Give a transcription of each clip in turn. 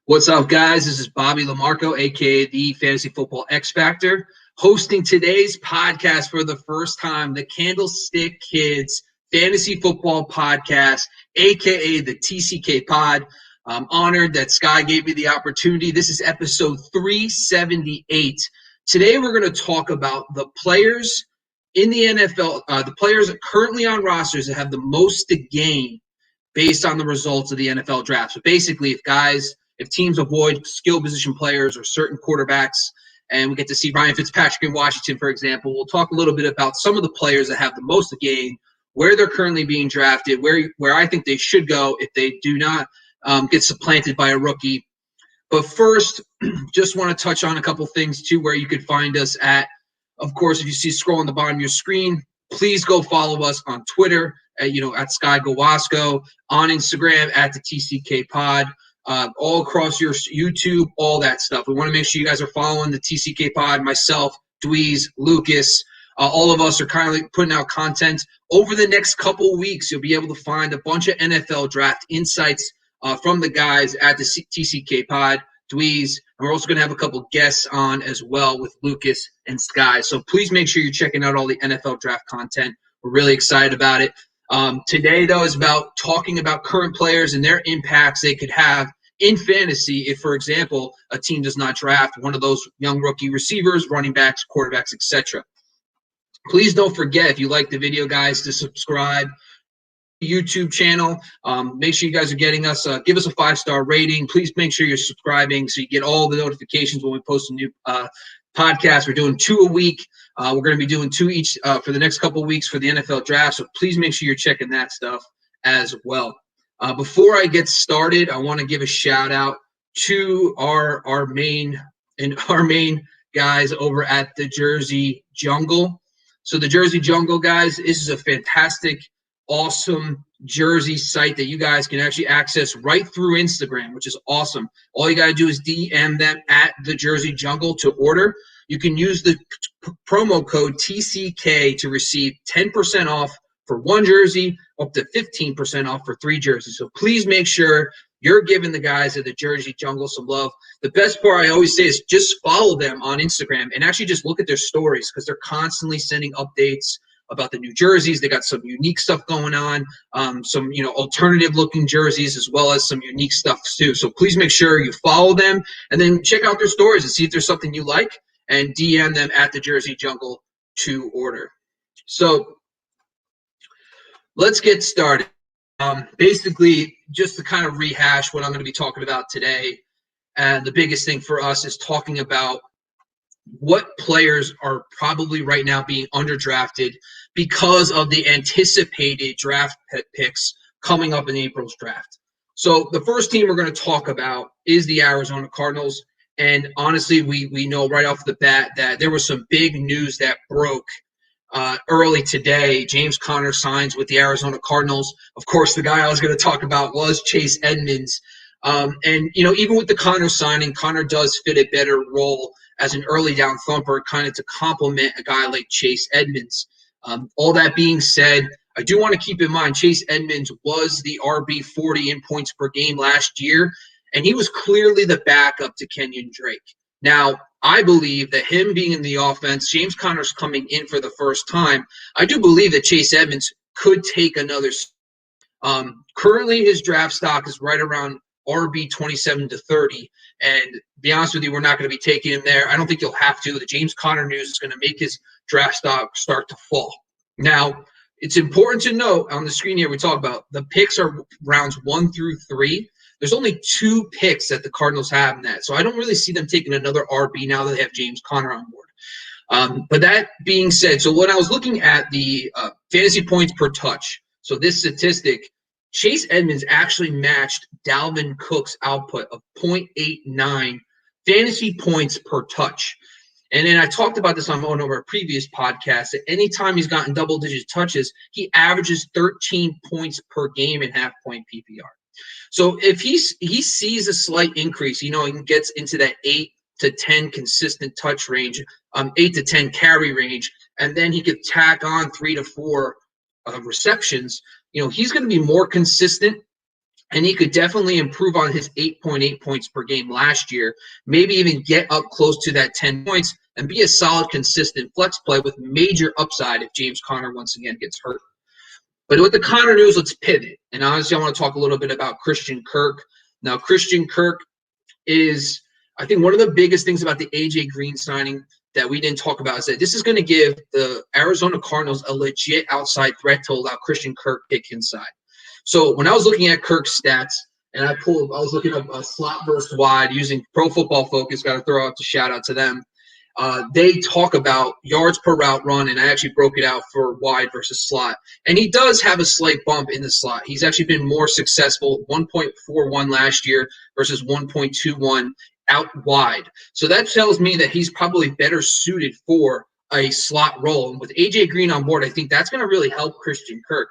What's up, guys? This is Bobby Lamarco, a.k.a. the Fantasy Football X Factor, hosting today's podcast for the first time, the Candlestick Kids Fantasy Football Podcast, a.k.a. the TCK Pod. I'm honored that Sky gave me the opportunity. This is episode 378. Today, we're going to talk about the players in the NFL, the players currently on rosters that have the most to gain based on the results of the NFL draft. So basically, if teams avoid skill position players or certain quarterbacks, and we get to see Ryan Fitzpatrick in Washington, for example, we'll talk a little bit about some of the players that have the most to gain, where they're currently being drafted, where I think they should go if they do not get supplanted by a rookie. But first, just want to touch on a couple things, too, where you could find us at. Of course, if you see scroll on the bottom of your screen, please go follow us on Twitter, at Sky Gowasco, on Instagram at the TCK Pod. All across your YouTube, all that stuff. We want to make sure you guys are following the TCK Pod, myself, Dweez, Lucas. All of us are kind of putting out content. Over the next couple of weeks, you'll be able to find a bunch of NFL draft insights from the guys at the TCK Pod, Dweez. And we're also going to have a couple guests on as well with Lucas and Sky. So please make sure you're checking out all the NFL draft content. We're really excited about it. Today, though, is about talking about current players and their impacts they could have in fantasy if, for example, a team does not draft one of those young rookie receivers, running backs, quarterbacks, etc. Please don't forget, if you like the video, guys, to subscribe to the YouTube channel. Make sure you guys are getting us, give us a 5-star rating. Please make sure you're subscribing so you get all the notifications when we post a new podcast. We're doing 2 a week. We're going to be doing 2 each for the next couple of weeks for the NFL draft. So please make sure you're checking that stuff as well. Before I get started, I want to give a shout out to our main guys over at the Jersey Jungle. So the Jersey Jungle, guys, this is a fantastic, awesome jersey site that you guys can actually access right through Instagram, which is awesome. All you got to do is DM them at the Jersey Jungle to order. You can use the promo code TCK to receive 10% off for 1 jersey, up to 15% off for 3 jerseys. So please make sure you're giving the guys at the Jersey Jungle some love. The best part I always say is just follow them on Instagram and actually just look at their stories because they're constantly sending updates about the new jerseys. They got some unique stuff going on, some alternative looking jerseys as well as some unique stuff too. So please make sure you follow them and then check out their stories and see if there's something you like and DM them at the Jersey Jungle to order. So let's get started. Basically, just to kind of rehash what I'm going to be talking about today, and the biggest thing for us is talking about what players are probably right now being underdrafted because of the anticipated draft picks coming up in April's draft. So the first team we're going to talk about is the Arizona Cardinals. And honestly, we know right off the bat that there was some big news that broke early today. James Conner signs with the Arizona Cardinals. Of course, the guy I was going to talk about was Chase Edmonds. Even with the Conner signing, Conner does fit a better role as an early down thumper, kind of to complement a guy like Chase Edmonds. All that being said, I do want to keep in mind Chase Edmonds was the RB 40 in points per game last year, and he was clearly the backup to Kenyon Drake. Now, I believe that him being in the offense, James Conner's coming in for the first time. I do believe that Chase Edmonds could take another. Currently, his draft stock is right around RB 27 to 30. And to be honest with you, we're not going to be taking him there. I don't think you'll have to. The James Conner news is going to make his draft stock start to fall. Now, it's important to note on the screen here we talk about the picks are rounds 1 through 3. There's only 2 picks that the Cardinals have in that. So I don't really see them taking another RB now that they have James Conner on board. But that being said, so when I was looking at the fantasy points per touch, so this statistic, Chase Edmonds actually matched Dalvin Cook's output of 0.89 fantasy points per touch. And then I talked about this on one of our previous podcasts, that anytime he's gotten double-digit touches, he averages 13 points per game in half-point PPR. So if he sees a slight increase, he gets into that 8 to 10 consistent touch range, 8 to 10 carry range, and then he could tack on 3 to 4 receptions, he's going to be more consistent And he could definitely improve on his 8.8 points per game last year, maybe even get up close to that 10 points and be a solid, consistent flex play with major upside if James Conner once again gets hurt. But with the Conner news, let's pivot. And honestly, I want to talk a little bit about Christian Kirk. Now, Christian Kirk is, I think, one of the biggest things about the A.J. Green signing that we didn't talk about is that this is going to give the Arizona Cardinals a legit outside threat to allow Christian Kirk pick inside. So when I was looking at Kirk's stats, and I was looking up a slot versus wide using Pro Football Focus. Got to throw out the shout out to them. They talk about yards per route run, and I actually broke it out for wide versus slot. And he does have a slight bump in the slot. He's actually been more successful, 1.41 last year versus 1.21 out wide. So that tells me that he's probably better suited for a slot role. And with A.J. Green on board, I think that's going to really help Christian Kirk.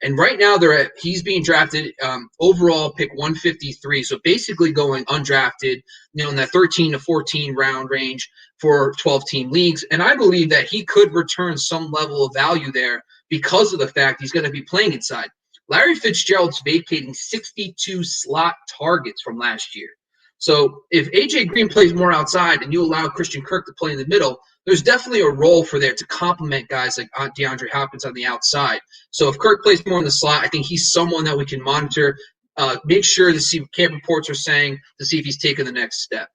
And right now he's being drafted overall pick 153. So basically going undrafted, in that 13 to 14 round range for 12-team leagues. And I believe that he could return some level of value there because of the fact he's going to be playing inside. Larry Fitzgerald's vacating 62 slot targets from last year. So if A.J. Green plays more outside and you allow Christian Kirk to play in the middle, there's definitely a role for there to complement guys like DeAndre Hopkins on the outside. So if Kirk plays more in the slot, I think he's someone that we can monitor, make sure to see what camp reports are saying to see if he's taking the next step.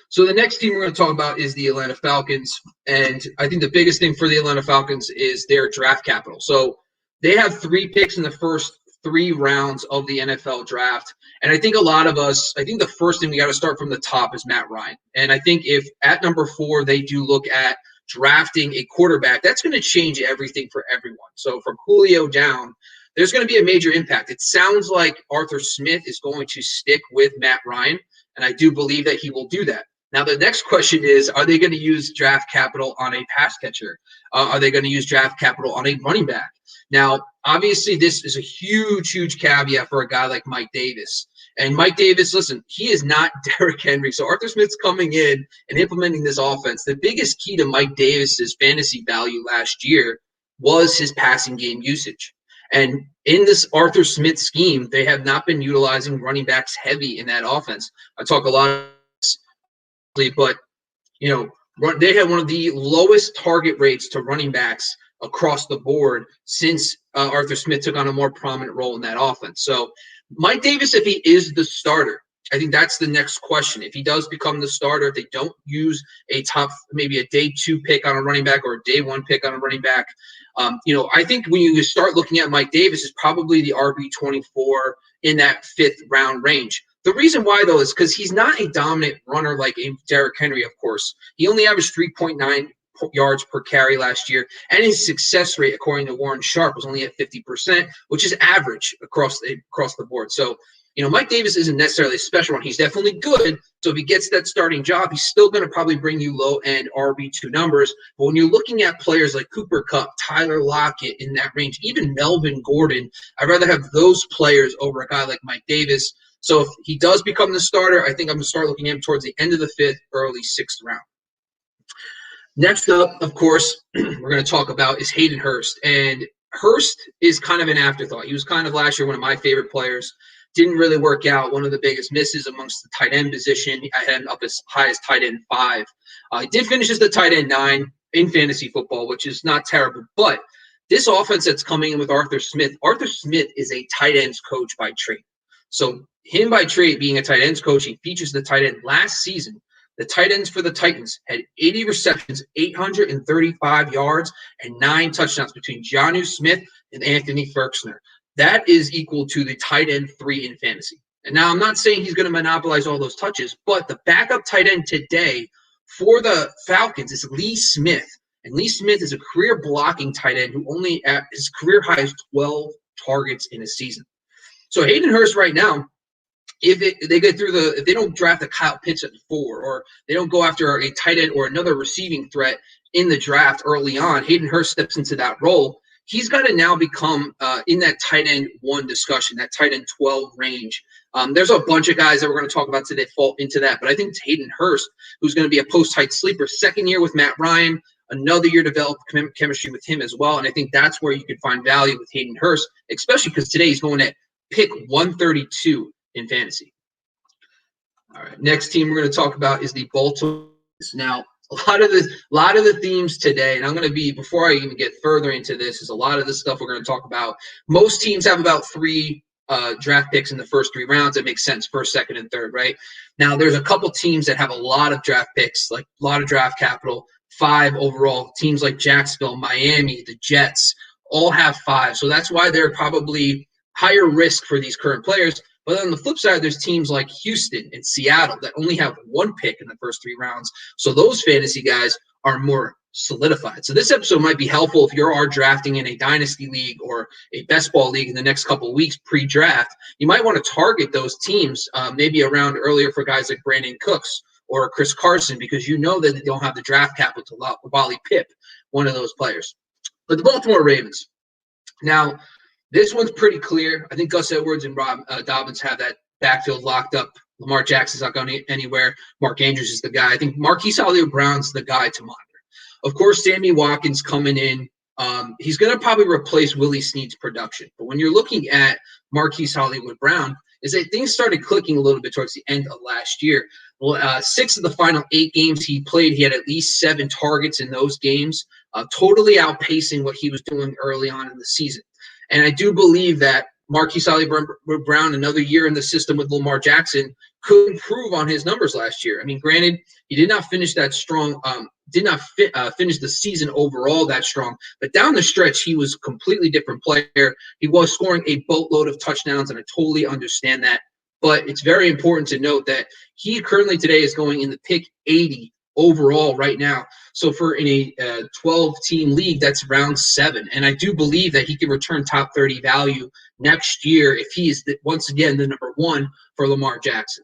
So the next team we're going to talk about is the Atlanta Falcons. And I think the biggest thing for the Atlanta Falcons is their draft capital. So they have 3 picks in the first 3 rounds of the NFL draft. And I think a lot of us, I think the first thing we got to start from the top is Matt Ryan. And I think if at number 4 they do look at drafting a quarterback, that's going to change everything for everyone. So from Julio down, there's going to be a major impact. It sounds like Arthur Smith is going to stick with Matt Ryan, and I do believe that he will do that. Now, the next question is, are they going to use draft capital on a pass catcher? Are they going to use draft capital on a running back? Now, obviously, this is a huge, huge caveat for a guy like Mike Davis. And Mike Davis, listen, he is not Derrick Henry. So Arthur Smith's coming in and implementing this offense. The biggest key to Mike Davis's fantasy value last year was his passing game usage. And in this Arthur Smith scheme, they have not been utilizing running backs heavy in that offense. I talk a lot of this, but, they had one of the lowest target rates to running backs across the board since Arthur Smith took on a more prominent role in that offense. So Mike Davis, if he is the starter, I think that's the next question. If he does become the starter, if they don't use maybe a day 2 pick on a running back or a day 1 pick on a running back, I think when you start looking at Mike Davis, is probably the RB24 in that 5th round range. The reason why, though, is because he's not a dominant runner like Derrick Henry, of course. He only averaged 3.9 yards per carry last year, and his success rate, according to Warren Sharp, was only at 50%, which is average across the board. So, Mike Davis isn't necessarily a special one. He's definitely good. So if he gets that starting job, he's still going to probably bring you low-end RB2 numbers. But when you're looking at players like Cooper Kupp, Tyler Lockett in that range, even Melvin Gordon, I'd rather have those players over a guy like Mike Davis. So if he does become the starter, I think I'm going to start looking at him towards the end of the 5th, early 6th round. Next up, of course, we're going to talk about is Hayden Hurst. And Hurst is kind of an afterthought. He was kind of last year one of my favorite players. Didn't really work out. One of the biggest misses amongst the tight end position. I had him up as high as tight end 5. He did finish as the tight end 9 in fantasy football, which is not terrible. But this offense that's coming in with Arthur Smith is a tight ends coach by trade. So him by trade being a tight ends coach, he features the tight end last season. The tight ends for the Titans had 80 receptions, 835 yards, and 9 touchdowns between Jonnu Smith and Anthony Firkser. That is equal to the tight end 3 in fantasy. And now I'm not saying he's going to monopolize all those touches, but the backup tight end today for the Falcons is Lee Smith. And Lee Smith is a career blocking tight end who only at his career high is 12 targets in a season. So Hayden Hurst right now, if they don't draft a Kyle Pitts at 4, or they don't go after a tight end or another receiving threat in the draft early on, Hayden Hurst steps into that role. He's got to now become in that tight end 1 discussion, that tight end 12 range. There's a bunch of guys that we're going to talk about today fall into that, but I think it's Hayden Hurst who's going to be a post-height sleeper. 2nd year with Matt Ryan, another year developed chemistry with him as well, and I think that's where you could find value with Hayden Hurst, especially because today he's going at pick 132 in fantasy. All right, next team we're going to talk about is the Baltimore. Now, a lot of the themes today, and I'm going to be, before I even get further into this, is a lot of the stuff we're going to talk about. Most teams have about 3 draft picks in the first 3 rounds. That makes sense, first, second, and third, right? Now, there's a couple teams that have a lot of draft picks, like a lot of draft capital, 5 overall. Teams like Jacksonville, Miami, the Jets, all have 5. So that's why they're probably higher risk for these current players. But on the flip side, there's teams like Houston and Seattle that only have 1 pick in the first 3 rounds. So those fantasy guys are more solidified. So this episode might be helpful if you are drafting in a dynasty league or a best ball league in the next couple of weeks pre-draft. You might want to target those teams maybe around earlier for guys like Brandon Cooks or Chris Carson, because you know that they don't have the draft capital to Wally Pipp, one of those players. But the Baltimore Ravens. Now, this one's pretty clear. I think Gus Edwards and Rob Dobbins have that backfield locked up. Lamar Jackson's not going anywhere. Mark Andrews is the guy. I think Marquise Hollywood-Brown's the guy to monitor. Of course, Sammy Watkins coming in. He's going to probably replace Willie Snead's production. But when you're looking at Marquise Hollywood-Brown, is that things started clicking a little bit towards the end of last year. 6 of the final 8 games he played, he had at least 7 targets in those games, totally outpacing what he was doing early on in the season. And I do believe that Marquise Hollywood-Brown, another year in the system with Lamar Jackson, could improve on his numbers last year. I mean, granted, he did not finish that strong, finish the season overall that strong, but down the stretch, he was a completely different player. He was scoring a boatload of touchdowns, and I totally understand that. But it's very important to note that he currently today is going in the pick 80 overall right now. So for in a 12-team league, that's round 7. And I do believe that he can return top 30 value next year if he is, once again, the number 1 for Lamar Jackson.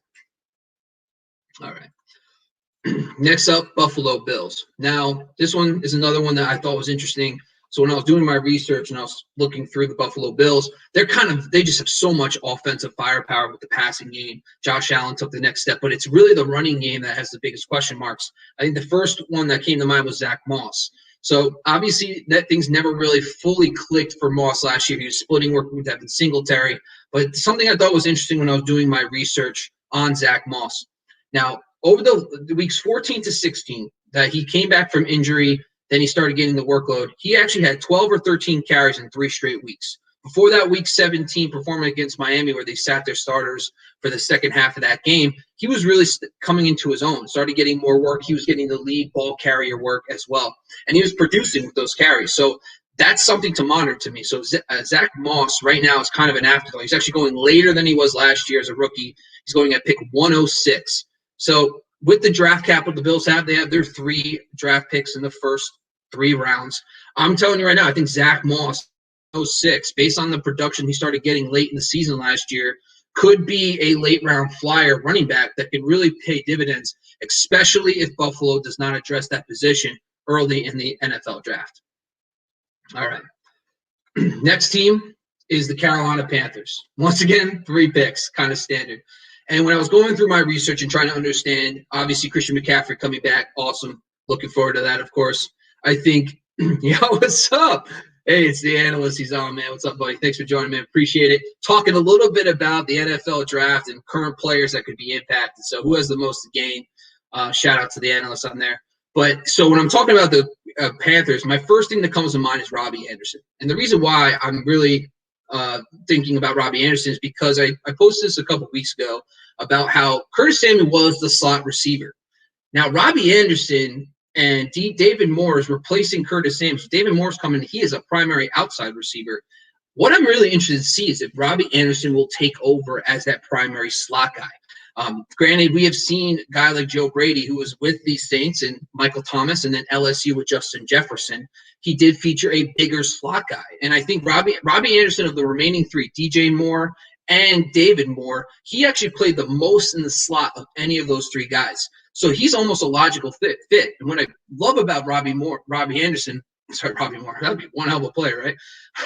All right. Next up, Buffalo Bills. Now, this one is another one that I thought was interesting. So when I was doing my research and I was looking through the Buffalo Bills, they just have so much offensive firepower with the passing game. Josh Allen took the next step, but it's really the running game that has the biggest question marks. I think the first one that came to mind was Zach Moss. So obviously that things never really fully clicked for Moss last year. He was splitting work with Devin Singletary. But something I thought was interesting when I was doing my research on Zach Moss. Now, over the weeks 14 to 16, that he came back from injury, then he started getting the workload. He actually had 12 or 13 carries in 3 straight weeks. Before that, week 17 performance against Miami, where they sat their starters for the second half of that game, he was really coming into his own, started getting more work. He was getting the lead ball carrier work as well, and he was producing with those carries. So that's something to monitor to me. So Zach Moss right now is kind of an afterthought. He's actually going later than he was last year as a rookie. He's going at pick 106. So with the draft capital the Bills have, they have their 3 draft picks in the first 3 rounds. I'm telling you right now, I think Zach Moss, 06, based on the production he started getting late in the season last year, could be a late-round flyer running back that could really pay dividends, especially if Buffalo does not address that position early in the NFL draft. All right. Next team is the Carolina Panthers. Once again, 3 picks, kind of standard. And when I was going through my research and trying to understand, obviously Christian McCaffrey coming back, awesome. Looking forward to that, of course. I think, yo, what's up? Hey, it's the analyst. He's on, man. What's up, buddy? Thanks for joining, man. Appreciate it. Talking a little bit about the NFL draft and current players that could be impacted. So who has the most to gain? Shout out to the analyst on there. But so when I'm talking about the Panthers, my first thing that comes to mind is Robbie Anderson. And the reason why I'm really thinking about Robbie Anderson is because I posted this a couple weeks ago about how Curtis Samuel was the slot receiver. Now, Robbie Anderson and David Moore is replacing Curtis Samuel. So David Moore's coming. He is a primary outside receiver. What I'm really interested to see is if Robbie Anderson will take over as that primary slot guy. Granted, we have seen a guy like Joe Brady, who was with the Saints and Michael Thomas, and then LSU with Justin Jefferson. He did feature a bigger slot guy. And I think Robbie Anderson, of the remaining 3, DJ Moore and David Moore, he actually played the most in the slot of any of those 3 guys. So he's almost a logical fit. And what I love about Robbie Anderson, that'd be one hell of a player, right?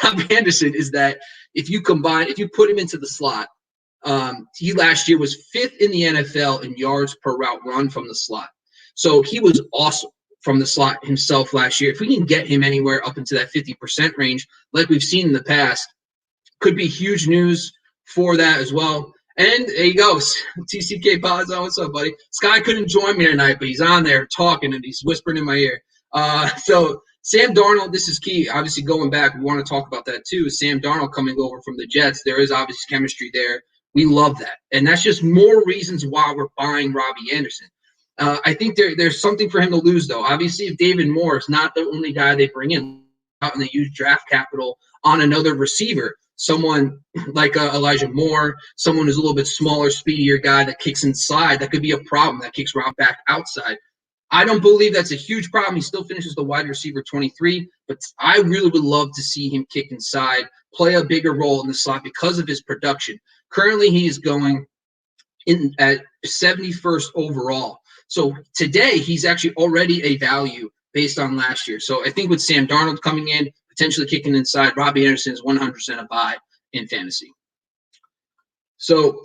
Robbie Anderson is that if you put him into the slot, he last year was 5th in the NFL in yards per route run from the slot. So he was awesome from the slot himself last year. If we can get him anywhere up into that 50% range, like we've seen in the past, could be huge news for that as well. And there he goes. TCK Pazzo, what's up, buddy? Sky couldn't join me tonight, but he's on there talking and he's whispering in my ear. So Sam Darnold, this is key. Obviously, going back, we want to talk about that too. Sam Darnold coming over from the Jets. There is obviously chemistry there. We love that. And that's just more reasons why we're buying Robbie Anderson. I think there's something for him to lose, though. Obviously, if David Moore is not the only guy they bring in out and they use draft capital on another receiver, someone like Elijah Moore, someone who's a little bit smaller, speedier guy that kicks inside, that could be a problem, that kicks Rob back outside. I don't believe that's a huge problem. He still finishes the wide receiver 23, but I really would love to see him kick inside, play a bigger role in the slot because of his production. Currently, he is going in at 71st overall. So today, he's actually already a value based on last year. So I think with Sam Darnold coming in, potentially kicking inside, Robbie Anderson is 100% a buy in fantasy. So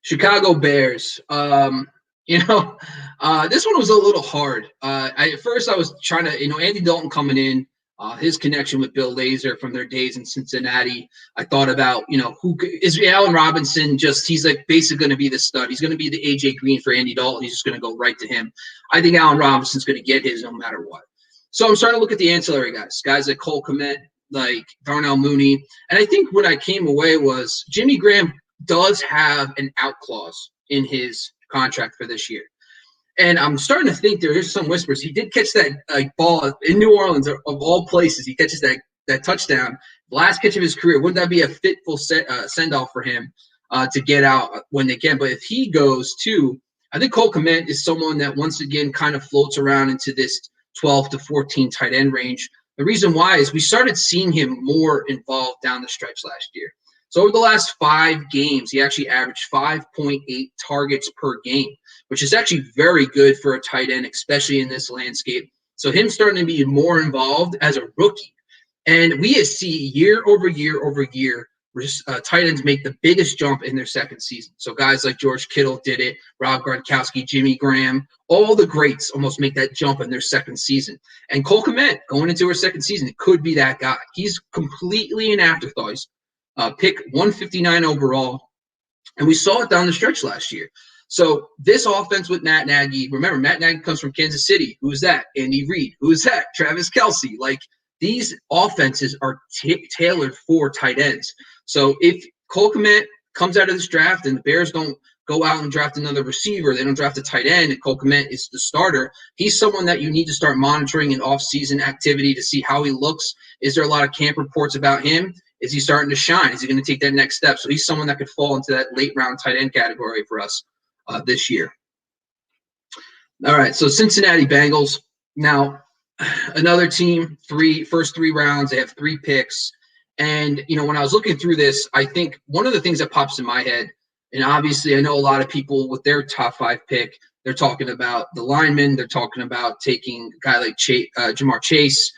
Chicago Bears. This one was a little hard. At first I was trying to, Andy Dalton coming in, his connection with Bill Lazor from their days in Cincinnati. I thought about, who is Allen Robinson? He's like basically going to be the stud. He's going to be the AJ Green for Andy Dalton. He's just going to go right to him. I think Allen Robinson's going to get his no matter what. So I'm starting to look at the ancillary guys like Cole Kmet, like Darnell Mooney. And I think what I came away was Jimmy Graham does have an out clause in his contract for this year. And I'm starting to think there's some whispers. He did catch that ball in New Orleans, of all places. He catches that touchdown, last catch of his career. Wouldn't that be a fitful send-off for him to get out when they can? But if he goes too, I think Cole Kmet is someone that once again kind of floats around into this 12 to 14 tight end range. The reason why is we started seeing him more involved down the stretch last year. So over the last 5 games, he actually averaged 5.8 targets per game, which is actually very good for a tight end, especially in this landscape. So him starting to be more involved as a rookie. And we see year over year over year, tight ends make the biggest jump in their second season. So guys like George Kittle did it, Rob Gronkowski, Jimmy Graham, all the greats almost make that jump in their second season. And Cole Kmet, going into her second season, could be that guy. He's completely an afterthought. He's pick 159 overall, and we saw it down the stretch last year. So this offense with Matt Nagy, remember, Matt Nagy comes from Kansas City. Who is that? Andy Reid. Who is that? Travis Kelce. Like, these offenses are tailored for tight ends. So if Cole Kmet comes out of this draft and the Bears don't go out and draft another receiver, they don't draft a tight end, and Cole Kmet is the starter, he's someone that you need to start monitoring in off-season activity to see how he looks. Is there a lot of camp reports about him? Is he starting to shine? Is he going to take that next step? So he's someone that could fall into that late-round tight end category for us this year. All right, so Cincinnati Bengals. Now, another team, first 3 rounds, they have 3 picks. And, when I was looking through this, I think one of the things that pops in my head, and obviously I know a lot of people with their top 5 pick, they're talking about the linemen. They're talking about taking a guy like Jamar Chase,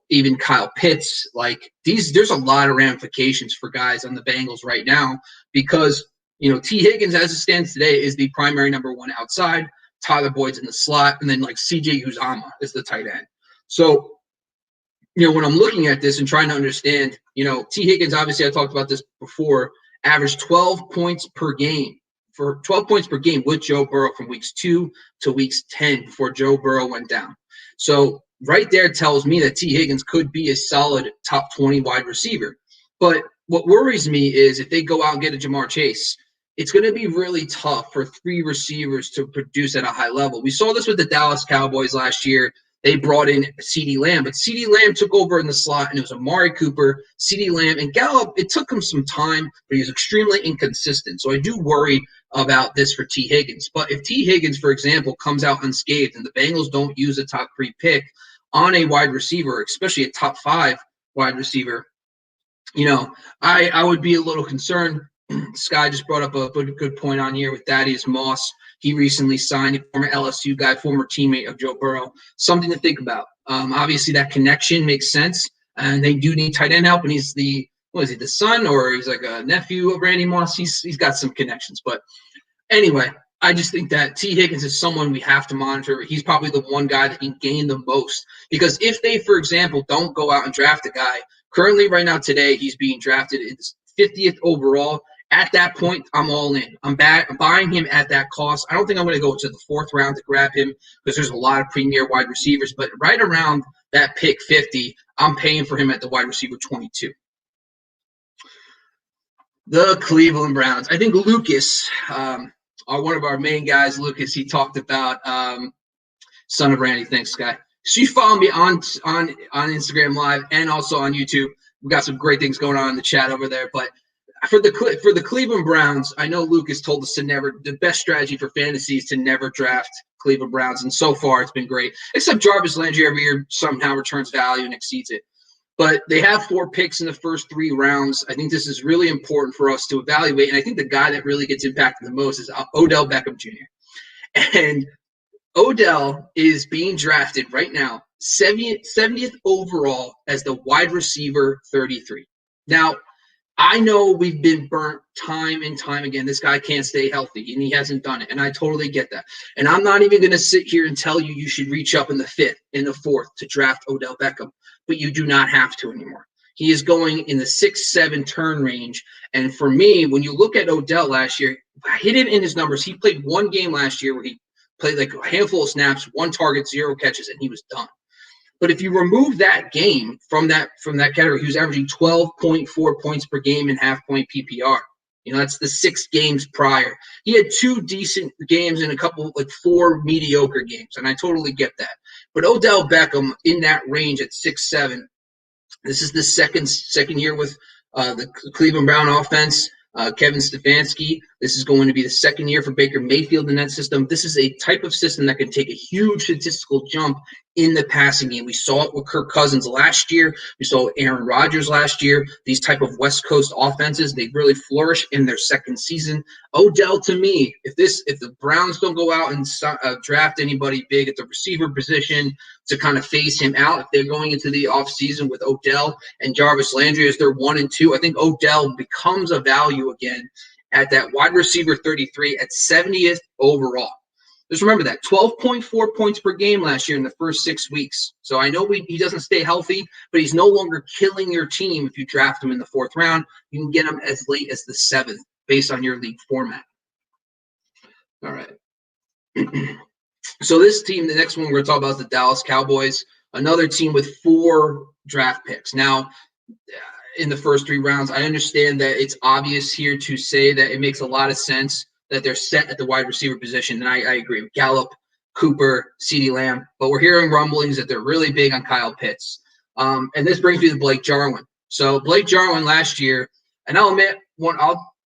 even Kyle Pitts. Like, there's a lot of ramifications for guys on the Bengals right now because, T. Higgins, as it stands today, is the primary number 1 outside. Tyler Boyd's in the slot, and then like C.J. Uzomah is the tight end. So, when I'm looking at this and trying to understand, T. Higgins, obviously I talked about this before, averaged 12 points per game with Joe Burrow from weeks 2 to weeks 10 before Joe Burrow went down. So right there tells me that T. Higgins could be a solid top 20 wide receiver. But what worries me is if they go out and get a Jamar Chase, it's going to be really tough for 3 receivers to produce at a high level. We saw this with the Dallas Cowboys last year. They brought in CeeDee Lamb, but CeeDee Lamb took over in the slot, and it was Amari Cooper, CeeDee Lamb, and Gallup. It took him some time, but he was extremely inconsistent. So I do worry about this for T. Higgins. But if T. Higgins, for example, comes out unscathed and the Bengals don't use a top 3 pick on a wide receiver, especially a top 5 wide receiver, I would be a little concerned. Sky just brought up a good point on here with Thaddeus Moss. He recently signed, a former LSU guy, former teammate of Joe Burrow. Something to think about. Obviously, that connection makes sense, and they do need tight end help. And he's the son, or he's like a nephew of Randy Moss? He's got some connections. But anyway, I just think that T. Higgins is someone we have to monitor. He's probably the one guy that can gain the most. Because if they, for example, don't go out and draft a guy Currently, right now, today, he's being drafted in 50th overall. At that point, I'm all in. I'm buying him at that cost. I don't think I'm going to go to the 4th round to grab him because there's a lot of premier wide receivers. But right around that pick 50, I'm paying for him at the wide receiver 22. The Cleveland Browns. I think Lucas, one of our main guys, Lucas, he talked about son of Randy. Thanks, Sky. So you follow me on Instagram Live and also on YouTube. We got some great things going on in the chat over there. But for the Cleveland Browns, I know Lucas told us the best strategy for fantasy is to never draft Cleveland Browns, and so far it's been great. Except Jarvis Landry every year somehow returns value and exceeds it. But they have 4 picks in the first 3 rounds. I think this is really important for us to evaluate, and I think the guy that really gets impacted the most is Odell Beckham Jr. And Odell is being drafted right now, 70th overall as the wide receiver 33. Now, I know we've been burnt time and time again. This guy can't stay healthy, and he hasn't done it, and I totally get that. And I'm not even going to sit here and tell you should reach up in the 5th, in the 4th to draft Odell Beckham, but you do not have to anymore. He is going in the 6-7 turn range, and for me, when you look at Odell last year, hidden in his numbers, he played 1 game last year where he played like a handful of snaps, 1 target, 0 catches, and he was done. But if you remove that game from that category, he was averaging 12.4 points per game in half-point PPR. That's the 6 games prior. He had 2 decent games and a couple, 4 mediocre games, and I totally get that. But Odell Beckham in that range at 6'7", this is the second year with the Cleveland Brown offense. Kevin Stefanski. This is going to be the 2nd year for Baker Mayfield in that system. This is a type of system that can take a huge statistical jump in the passing game. We saw it with Kirk Cousins last year. We saw Aaron Rodgers last year. These type of West Coast offenses, they really flourish in their 2nd season. Odell, to me, if the Browns don't go out and draft anybody big at the receiver position to kind of phase him out, if they're going into the offseason with Odell and Jarvis Landry as their 1 and 2, I think Odell becomes a value again at that wide receiver 33 at 70th overall. Just remember that 12.4 points per game last year in the first 6 weeks. So I know he doesn't stay healthy, but he's no longer killing your team if you draft him in the 4th round. You can get him as late as the 7th based on your league format. All right. So this team, the next one we're going to talk about is the Dallas Cowboys, another team with 4 draft picks. Now, in the first 3 rounds, I understand that it's obvious here to say that it makes a lot of sense that they're set at the wide receiver position, and I agree with Gallup, Cooper, CeeDee Lamb, but we're hearing rumblings that they're really big on Kyle Pitts. And this brings me to Blake Jarwin. So Blake Jarwin last year, and I'll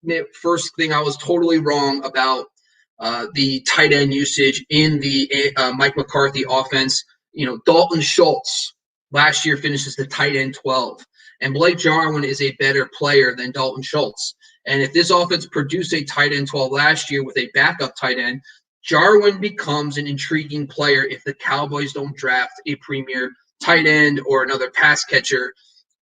admit first thing I was totally wrong about the tight end usage in the Mike McCarthy offense. Dalton Schultz last year finishes the tight end 12. And Blake Jarwin is a better player than Dalton Schultz. And if this offense produced a tight end 12 last year with a backup tight end, Jarwin becomes an intriguing player if the Cowboys don't draft a premier tight end or another pass catcher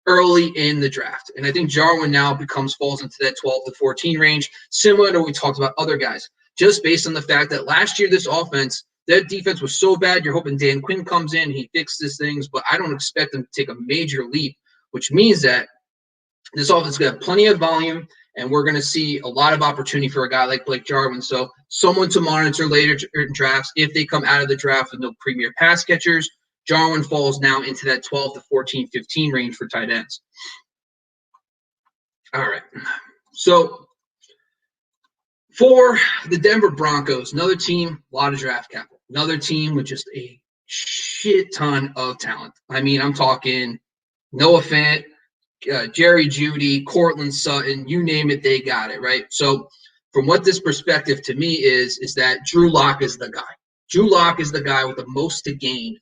early in the draft. And I think Jarwin now falls into that 12 to 14 range, similar to what we talked about other guys, just based on the fact that last year this offense, their defense was so bad, you're hoping Dan Quinn comes in, he fixes things, but I don't expect them to take a major leap, which means that this offense is going to have plenty of volume, and we're going to see a lot of opportunity for a guy like Blake Jarwin. So someone to monitor later in drafts. If they come out of the draft with no premier pass catchers, Jarwin falls now into that 12 to 14, 15 range for tight ends. All right. So for the Denver Broncos, another team, a lot of draft capital. Another team with just a shit ton of talent. I mean, I'm talking Noah Fant, Jerry Jeudy, Cortland Sutton, you name it, they got it, right? So from what this perspective to me is that Drew Lock is the guy. Drew Lock is the guy with the most to gain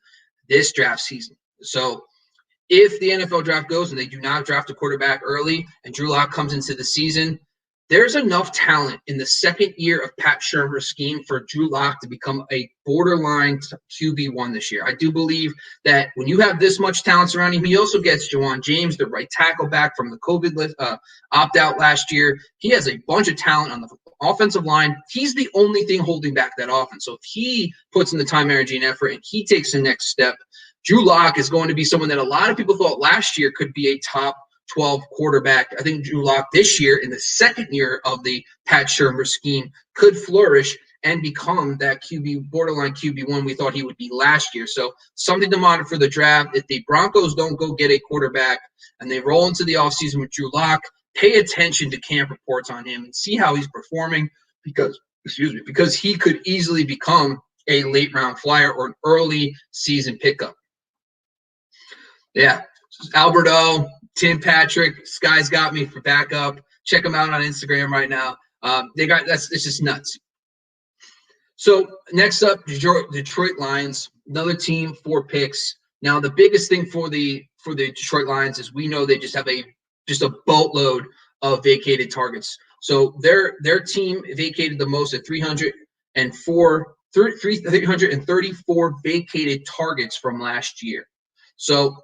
this draft season. So if the NFL draft goes and they do not draft a quarterback early and Drew Lock comes into the season, there's enough talent in the 2nd year of Pat Shurmur's scheme for Drew Lock to become a borderline QB1 this year. I do believe that when you have this much talent surrounding him, he also gets Jawan James, the right tackle, back from the COVID opt-out last year. He has a bunch of talent on the offensive line. He's the only thing holding back that offense. So if he puts in the time, energy, and effort, and he takes the next step, Drew Lock is going to be someone that a lot of people thought last year could be a top 12 quarterback. I think Drew Lock this year, in the second year of the Pat Shurmur scheme, could flourish and become that borderline QB1 we thought he would be last year. So something to monitor for the draft. If the Broncos don't go get a quarterback and they roll into the offseason with Drew Lock, pay attention to camp reports on him and see how he's performing because he could easily become a late round flyer or an early season pickup. Yeah, Alberto, Tim Patrick, Sky's got me for backup. Check them out on Instagram right now. It's just nuts. So next up, Detroit Lions, another team, 4 picks. Now the biggest thing for the Detroit Lions is we know they just have a boatload of vacated targets. So their team vacated the most at 334 vacated targets from last year. So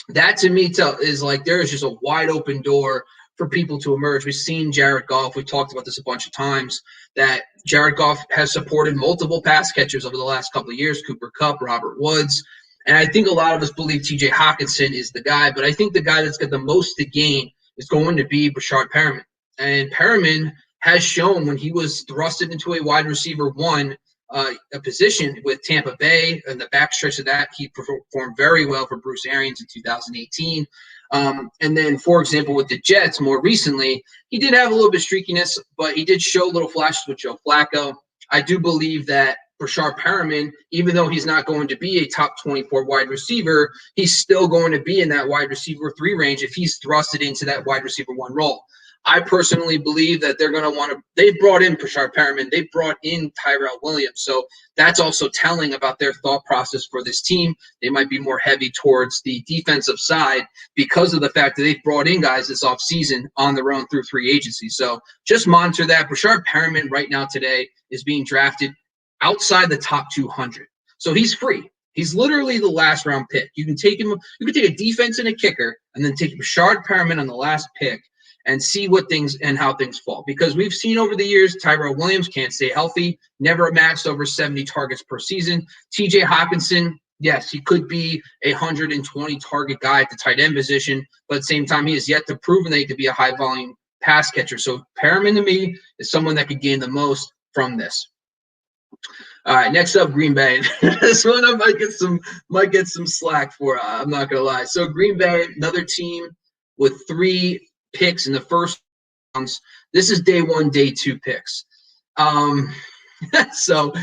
that to me is like there is just a wide open door for people to emerge. We've seen Jared Goff. We've talked about this a bunch of times, that Jared Goff has supported multiple pass catchers over the last couple of years, Cooper Kupp, Robert Woods. And I think a lot of us believe TJ Hawkinson is the guy, but I think the guy that's got the most to gain is going to be Breshad Perriman. And Perriman has shown when he was thrusted into a wide receiver one a position with Tampa Bay and the backstretch of that, he performed very well for Bruce Arians in 2018. And then, for example, with the Jets more recently, he did have a little bit of streakiness, but he did show little flashes with Joe Flacco. I do believe that Breshad Perriman, even though he's not going to be a top 24 wide receiver, he's still going to be in that wide receiver 3 range if he's thrusted into that wide receiver 1 role. I personally believe that they're going to want to – they've brought in Breshad Perriman. They've brought in Tyrell Williams. So that's also telling about their thought process for this team. They might be more heavy towards the defensive side because of the fact that they've brought in guys this offseason on their own through free agency. So just monitor that. Breshad Perriman right now today is being drafted outside the top 200. So he's free. He's literally the last round pick. You can take him – you can take a defense and a kicker and then take Breshad Perriman on the last pick and see what things and how things fall. Because we've seen over the years, Tyrell Williams can't stay healthy, never maxed over 70 targets per season. TJ Hawkinson, yes, he could be a 120 target guy at the tight end position, but at the same time, he has yet to prove that he could be a high volume pass catcher. So Perriman to me is someone that could gain the most from this. All right, next up, Green Bay. This one I might get some slack for. I'm not gonna lie. So Green Bay, another team with 3 picks in the first rounds. This is day 1, day 2 picks. So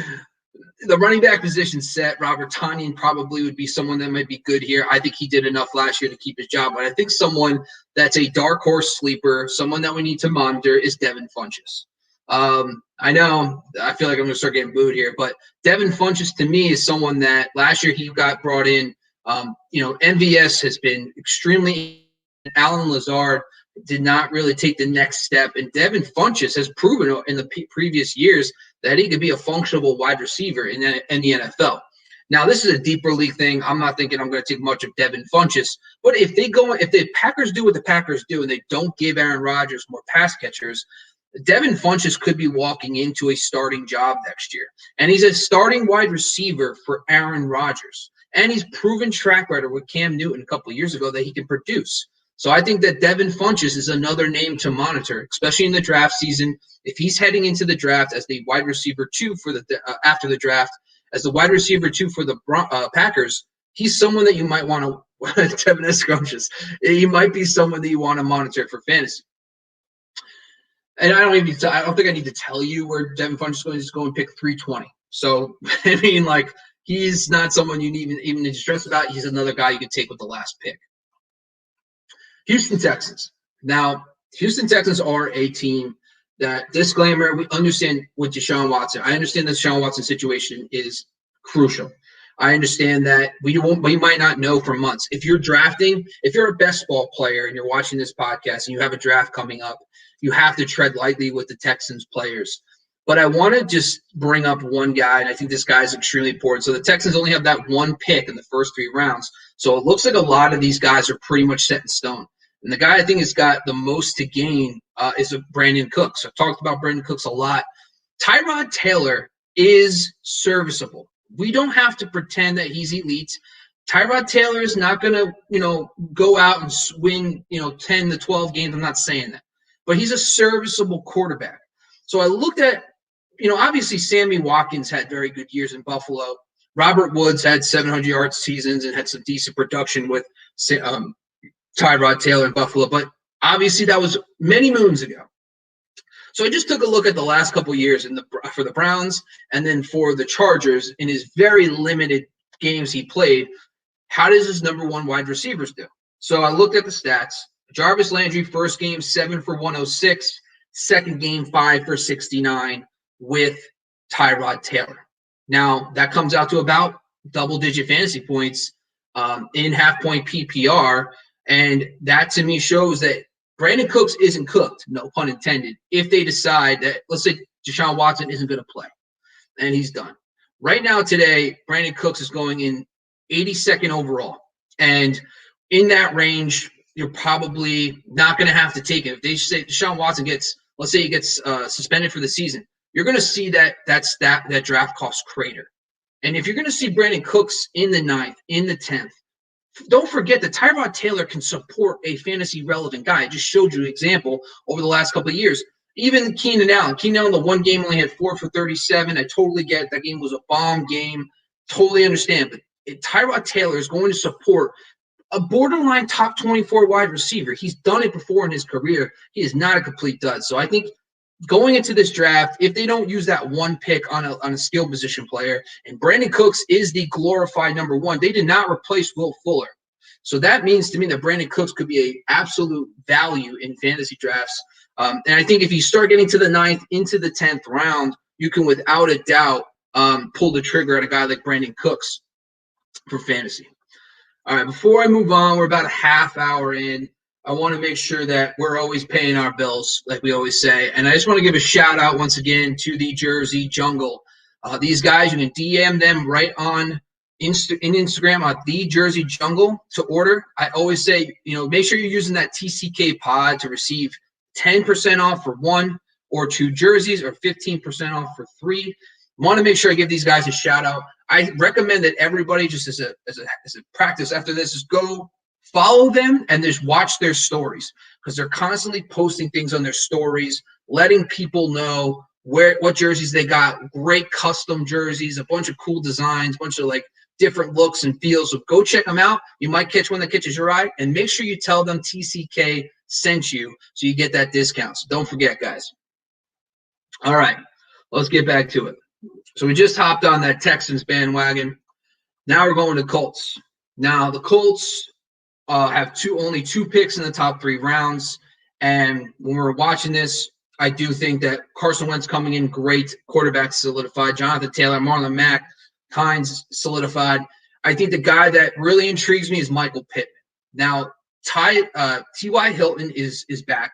the running back position set. Robert Tonyan probably would be someone that might be good here. I think he did enough last year to keep his job, but I think someone that's a dark horse sleeper, someone that we need to monitor, is Devin Funchess. I know I feel like I'm going to start getting booed here, but Devin Funchess to me is someone that last year he got brought in. MVS has been extremely – Alan Lazard did not really take the next step. And Devin Funchess has proven in the previous years that he could be a functional wide receiver in the NFL. Now, this is a deeper league thing. I'm not thinking I'm going to take much of Devin Funchess. But if the Packers do what the Packers do and they don't give Aaron Rodgers more pass catchers, Devin Funchess could be walking into a starting job next year. And he's a starting wide receiver for Aaron Rodgers. And he's proven track record with Cam Newton a couple of years ago that he can produce. So I think that Devin Funchess is another name to monitor, especially in the draft season. If he's heading into the draft as the wide receiver 2 for after the draft, as the wide receiver 2 for the Packers, he's someone that you might want to – Devin is scrumptious. He might be someone that you want to monitor for fantasy. And I don't think I need to tell you where Devin Funchess is going to pick 320. So, I mean, like, he's not someone you even need to stress about. He's another guy you could take with the last pick. Houston Texans. Now, Houston Texans are a team that, disclaimer, we understand with Deshaun Watson. I understand the Deshaun Watson situation is crucial. I understand that we might not know for months. If you're a best ball player and you're watching this podcast and you have a draft coming up, you have to tread lightly with the Texans players. But I want to just bring up one guy, and I think this guy is extremely important. So the Texans only have that 1 pick in the first 3 rounds. So it looks like a lot of these guys are pretty much set in stone. And the guy I think has got the most to gain is Brandon Cooks. I've talked about Brandon Cooks a lot. Tyrod Taylor is serviceable. We don't have to pretend that he's elite. Tyrod Taylor is not going to, go out and win, 10 to 12 games. I'm not saying that. But he's a serviceable quarterback. So I looked at, obviously Sammy Watkins had very good years in Buffalo. Robert Woods had 700-yard seasons and had some decent production with Tyrod Taylor in Buffalo. But obviously that was many moons ago. So I just took a look at the last couple of years for the Browns and then for the Chargers in his very limited games he played. How does his number one wide receivers do? So I looked at the stats. Jarvis Landry, first game, 7 for 106. Second game, 5 for 69 with Tyrod Taylor. Now, that comes out to about double-digit fantasy points in half-point PPR, and that to me shows that Brandon Cooks isn't cooked, no pun intended, if they decide that, let's say, Deshaun Watson isn't going to play, and he's done. Right now, today, Brandon Cooks is going in 82nd overall, and in that range, you're probably not going to have to take it. If they say Deshaun Watson let's say he gets suspended for the season, you're going to see that draft cost crater. And if you're going to see Brandon Cooks in the 9th, in the 10th, don't forget that Tyrod Taylor can support a fantasy relevant guy. I just showed you an example over the last couple of years. Even Keenan Allen. Keenan Allen, the one game only had 4 for 37. I totally get it. That game was a bomb game. Totally understand. But Tyrod Taylor is going to support a borderline top 24 wide receiver. He's done it before in his career. He is not a complete dud. So I think going into this draft, if they don't use that one pick on a skill position player, and Brandon Cooks is the glorified number one, they did not replace Will Fuller. So that means to me that Brandon Cooks could be an absolute value in fantasy drafts. And I think if you start getting to the 9th, into the 10th round, you can without a doubt pull the trigger at a guy like Brandon Cooks for fantasy. All right, before I move on, we're about a half hour in. I want to make sure that we're always paying our bills, like we always say. And I just want to give a shout out once again to the Jersey Jungle. These guys, you can DM them right on Instagram on the Jersey Jungle to order. I always say, make sure you're using that TCK pod to receive 10% off for 1 or 2 jerseys or 15% off for 3. Want to make sure I give these guys a shout out. I recommend that everybody, just as a practice after this, is go follow them and just watch their stories, because they're constantly posting things on their stories, letting people know what jerseys they got. Great custom jerseys, a bunch of cool designs, a bunch of like different looks and feels. So go check them out. You might catch one that catches your eye, and make sure you tell them TCK sent you so you get that discount. So don't forget, guys. All right, let's get back to it. So we just hopped on that Texans bandwagon. Now we're going to Colts. Now the Colts have only 2 picks in the top 3 rounds. And when we're watching this, I do think that Carson Wentz coming in, great quarterback solidified. Jonathan Taylor, Marlon Mack, Hines solidified. I think the guy that really intrigues me is Michael Pittman. Now, T.Y. Hilton is back.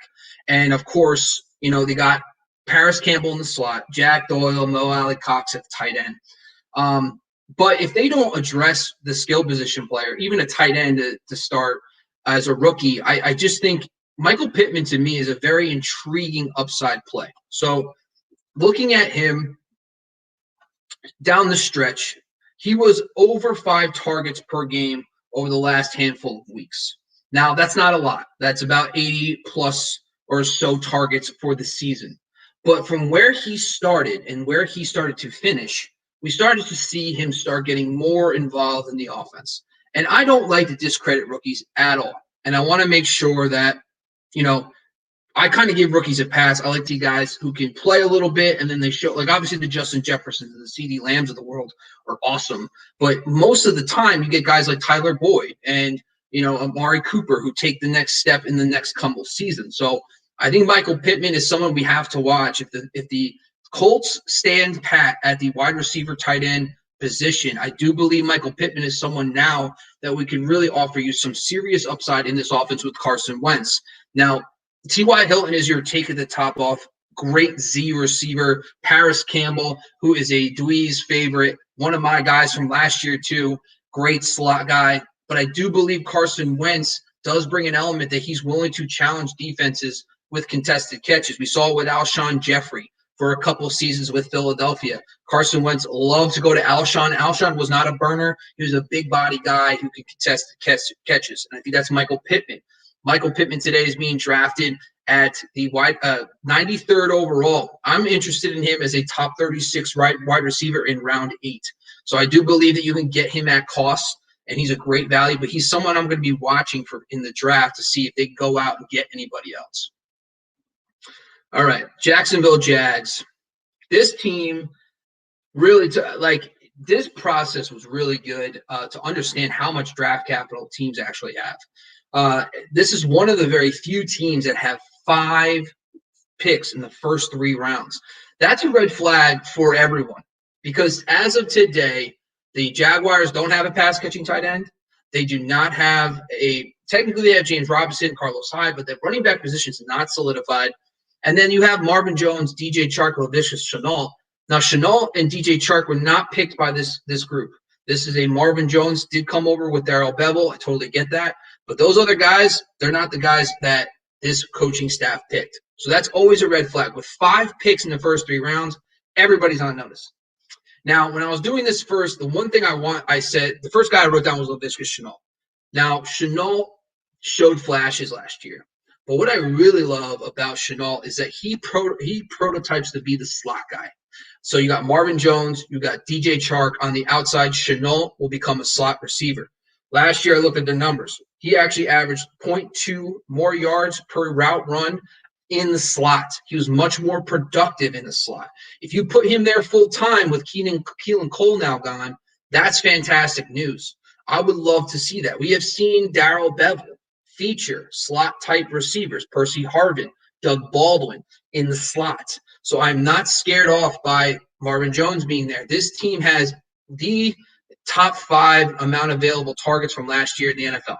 And, of course, they got Paris Campbell in the slot, Jack Doyle, Mo Alley Cox at the tight end. But if they don't address the skill position player, even a tight end to start as a rookie, I just think Michael Pittman to me is a very intriguing upside play. So looking at him down the stretch, he was over 5 targets per game over the last handful of weeks. Now, that's not a lot. That's about 80 plus or so targets for the season. But from where he started and where he started to finish, we started to see him start getting more involved in the offense. And I don't like to discredit rookies at all. And I want to make sure that, I kind of give rookies a pass. I like the guys who can play a little bit, and then they show, like obviously the Justin Jeffersons and the CeeDee Lambs of the world are awesome. But most of the time you get guys like Tyler Boyd and, Amari Cooper who take the next step in the next couple seasons. So I think Michael Pittman is someone we have to watch. If the Colts stand pat at the wide receiver tight end position, I do believe Michael Pittman is someone now that we can really offer you some serious upside in this offense with Carson Wentz. Now, T.Y. Hilton is your take at the top off. Great Z receiver. Paris Campbell, who is a Dwee's favorite, one of my guys from last year too. Great slot guy. But I do believe Carson Wentz does bring an element that he's willing to challenge defenses with contested catches. We saw it with Alshon Jeffrey for a couple of seasons with Philadelphia. Carson Wentz loved to go to Alshon. Alshon was not a burner. He was a big body guy who could contest catches. And I think that's Michael Pittman. Michael Pittman today is being drafted at the 93rd overall. I'm interested in him as a top 36 wide receiver in round 8. So I do believe that you can get him at cost, and he's a great value, but he's someone I'm going to be watching for in the draft to see if they go out and get anybody else. All right, Jacksonville Jags. This team really, this process was really good to understand how much draft capital teams actually have. This is one of the very few teams that have 5 picks in the first 3 rounds. That's a red flag for everyone because as of today, the Jaguars don't have a pass-catching tight end. They do not have technically they have James Robinson, Carlos Hyde, but the running back position is not solidified. And then you have Marvin Jones, DJ Chark, Laviska Shenault. Now, Shenault and DJ Chark were not picked by this group. This is a Marvin Jones did come over with Darrell Bevel. I totally get that. But those other guys, they're not the guys that this coaching staff picked. So that's always a red flag. With 5 picks in the first 3 rounds, everybody's on notice. Now, when I was doing this first, the one thing I said, the first guy I wrote down was Laviska Shenault. Now, Shenault showed flashes last year. But what I really love about Shenault is that he prototypes to be the slot guy. So you got Marvin Jones, you got DJ Chark on the outside. Shenault will become a slot receiver. Last year, I looked at their numbers. He actually averaged 0.2 more yards per route run in the slot. He was much more productive in the slot. If you put him there full time with Keelan Cole now gone, that's fantastic news. I would love to see that. We have seen Darrell Bevel feature slot-type receivers, Percy Harvin, Doug Baldwin in the slot. So I'm not scared off by Marvin Jones being there. This team has the top 5 amount of available targets from last year in the NFL.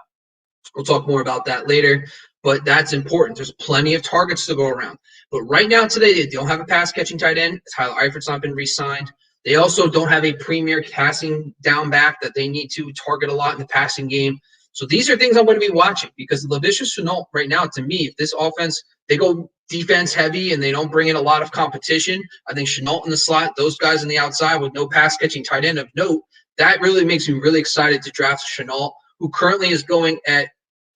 We'll talk more about that later, but that's important. There's plenty of targets to go around. But right now today, they don't have a pass-catching tight end. Tyler Eifert's not been re-signed. They also don't have a premier passing down back that they need to target a lot in the passing game. So these are things I'm going to be watching because Laviska Shenault right now, to me, if this offense, they go defense heavy and they don't bring in a lot of competition, I think Shenault in the slot, those guys on the outside with no pass-catching tight end of note, that really makes me really excited to draft Shenault, who currently is going at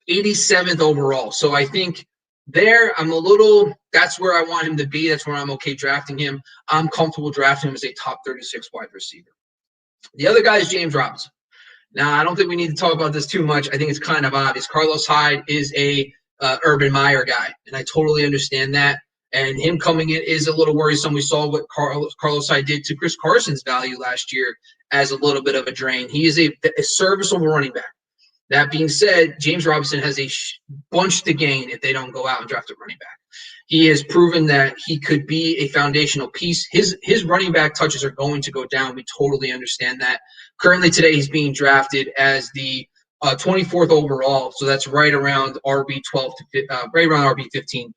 87th overall. So I think there that's where I want him to be. That's where I'm okay drafting him. I'm comfortable drafting him as a top 36 wide receiver. The other guy is James Robinson. Now, I don't think we need to talk about this too much. I think it's kind of obvious. Carlos Hyde is a Urban Meyer guy, and I totally understand that. And him coming in is a little worrisome. We saw what Carlos Hyde did to Chris Carson's value last year as a little bit of a drain. He is a serviceable running back. That being said, James Robinson has a bunch to gain if they don't go out and draft a running back. He has proven that he could be a foundational piece. His running back touches are going to go down. We totally understand that. Currently today he's being drafted as the 24th overall, so that's right around RB12 right around RB15.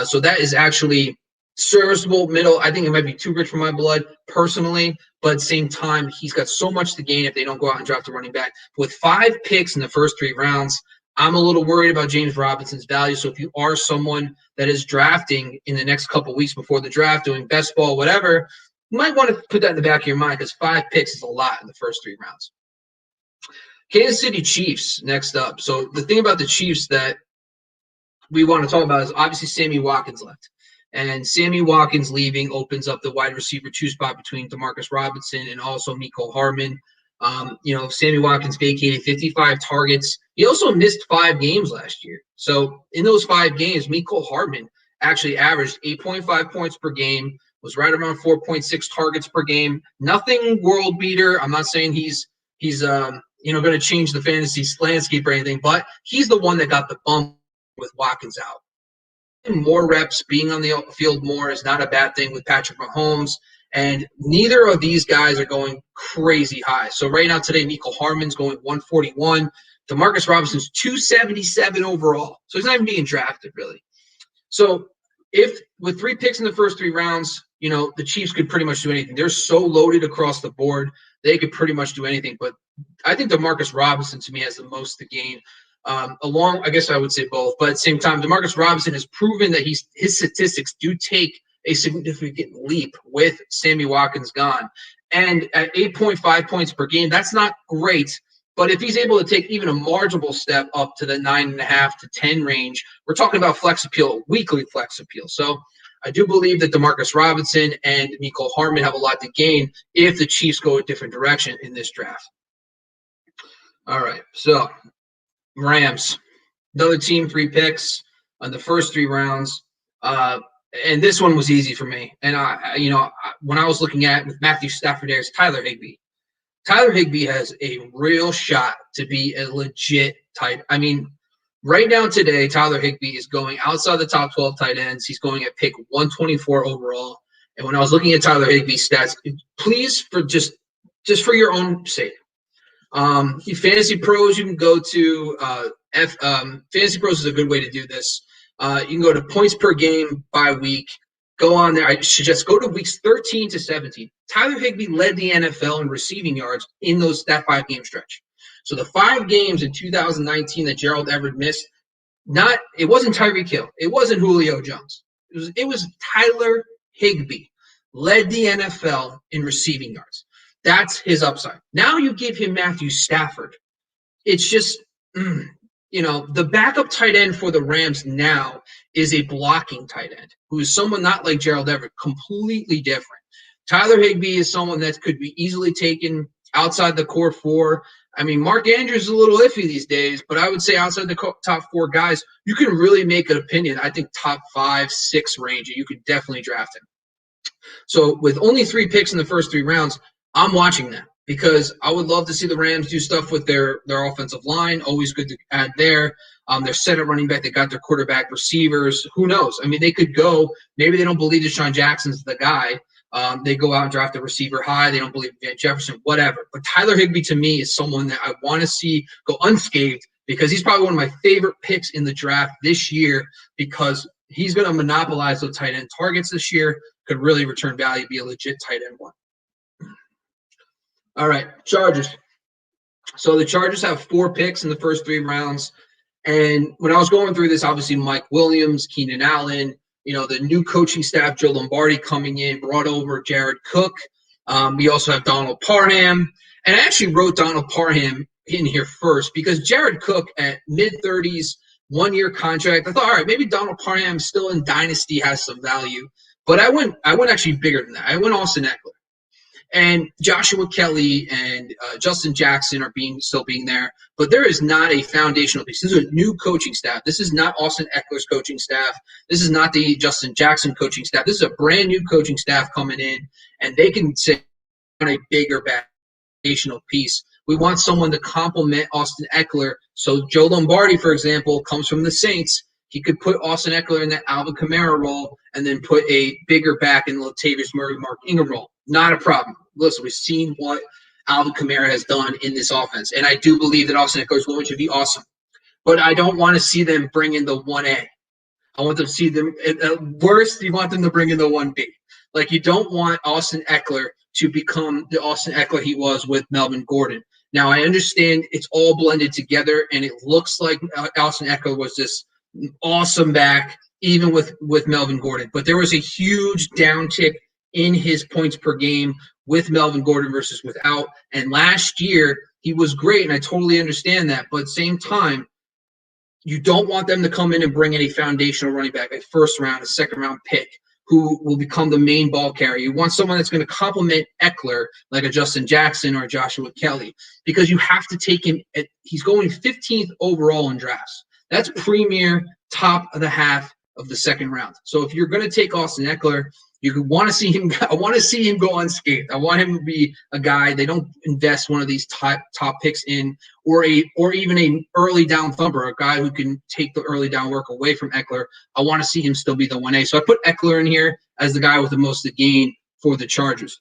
So that is actually serviceable middle. I think it might be too rich for my blood personally, but at the same time, he's got so much to gain if they don't go out and draft a running back. With 5 picks in the first 3 rounds, I'm a little worried about James Robinson's value. So if you are someone that is drafting in the next couple weeks before the draft, doing best ball, whatever, you might want to put that in the back of your mind because 5 picks is a lot in the first 3 rounds. Kansas City Chiefs next up. So the thing about the Chiefs that we want to talk about is obviously Sammy Watkins left. And Sammy Watkins leaving opens up the wide receiver 2 spot between Demarcus Robinson and also Mecole Hardman. Sammy Watkins vacated 55 targets. He also missed 5 games last year. So in those 5 games, Mecole Hardman actually averaged 8.5 points per game, was right around 4.6 targets per game. Nothing world beater. I'm not saying he's going to change the fantasy landscape or anything, but he's the one that got the bump with Watkins out. More reps, being on the field more is not a bad thing with Patrick Mahomes. And neither of these guys are going crazy high. So right now today, Mecole Hardman's going 141. Demarcus Robinson's 277 overall. So he's not even being drafted, really. So if with 3 picks in the first 3 rounds, the Chiefs could pretty much do anything. They're so loaded across the board. They could pretty much do anything. But I think Demarcus Robinson, to me, has the most to gain. I guess I would say both. But at the same time, Demarcus Robinson has proven that his statistics do take a significant leap with Sammy Watkins gone. And at 8.5 points per game, that's not great. But if he's able to take even a marginal step up to the 9.5 to 10 range, we're talking about flex appeal, weekly flex appeal. So I do believe that Demarcus Robinson and Mecole Hardman have a lot to gain if the Chiefs go a different direction in this draft. All right, so Rams, another team, 3 picks on the first 3 rounds. And this one was easy for me. And when I was looking at with Matthew Stafford, there's Tyler Higbee. Tyler Higbee has a real shot to be a legit tight. I mean, right now today, Tyler Higbee is going outside the top 12 tight ends. He's going at pick 124 overall. And when I was looking at Tyler Higbee's stats, please, for just for your own sake, Fantasy Pros, you can go to Fantasy Pros is a good way to do this. You can go to points per game by week. Go on there. I suggest go to weeks 13 to 17. Tyler Higbee led the NFL in receiving yards in that 5-game stretch. So the 5 games in 2019 that Gerald Everett missed, it wasn't Tyreek Hill. It wasn't Julio Jones. It was Tyler Higbee led the NFL in receiving yards. That's his upside. Now you give him Matthew Stafford. It's just the backup tight end for the Rams now is a blocking tight end who is someone not like Gerald Everett, completely different. Tyler Higbee is someone that could be easily taken outside the core 4. I mean, Mark Andrews is a little iffy these days, but I would say outside the top 4 guys, you can really make an opinion. I think top 5, 6 range, you could definitely draft him. So with only 3 picks in the first 3 rounds, I'm watching that because I would love to see the Rams do stuff with their offensive line. Always good to add there. Their set at running back, they got their quarterback, receivers. Who knows? I mean, they could go. Maybe they don't believe Deshaun Jackson's the guy. They go out and draft a receiver high. They don't believe Van Jefferson, whatever. But Tyler Higbee to me is someone that I want to see go unscathed because he's probably one of my favorite picks in the draft this year because he's going to monopolize those tight end targets this year, could really return value, be a legit tight end one. All right, Chargers. So the Chargers have 4 picks in the first 3 rounds. And when I was going through this, obviously Mike Williams, Keenan Allen, the new coaching staff, Joe Lombardi coming in, brought over Jared Cook. We also have Donald Parham. And I actually wrote Donald Parham in here first because Jared Cook at mid-30s, 1-year contract. I thought, all right, maybe Donald Parham still in Dynasty has some value. But I went actually bigger than that. I went Austin Eckler. And Joshua Kelly and Justin Jackson are still being there. But there is not a foundational piece. This is a new coaching staff. This is not Austin Eckler's coaching staff. This is not the Justin Jackson coaching staff. This is a brand new coaching staff coming in, and they can sit on a bigger foundational piece. We want someone to complement Austin Eckler. So Joe Lombardi, for example, comes from the Saints. He could put Austin Eckler in that Alvin Kamara role and then put a bigger back in the Latavius Murray, Mark Ingram role. Not a problem. Listen, we've seen what Alvin Kamara has done in this offense, and I do believe that Austin Eckler is going to be awesome. But I don't want to see them bring in the 1A. I want them to see them – at worst, you want them to bring in the 1B. Like, you don't want Austin Eckler to become the Austin Eckler he was with Melvin Gordon. Now, I understand it's all blended together, and it looks like Austin Eckler was this awesome back, even with Melvin Gordon. But there was a huge downtick in his points per game with Melvin Gordon versus without. And last year, he was great, and I totally understand that. But at the same time, you don't want them to come in and bring in a foundational running back, a first-round, a second-round pick, who will become the main ball carrier. You want someone that's going to complement Eckler, like a Justin Jackson or a Joshua Kelly, because you have to take him he's going 15th overall in drafts. That's premier, top of the half of the second round. So if you're going to take Austin Eckler, you want to see him. I want to see him go unscathed. I want him to be a guy they don't invest one of these top picks in, or even a early down thumper, a guy who can take the early down work away from Eckler. I want to see him still be the 1A. So I put Eckler in here as the guy with the most to gain for the Chargers.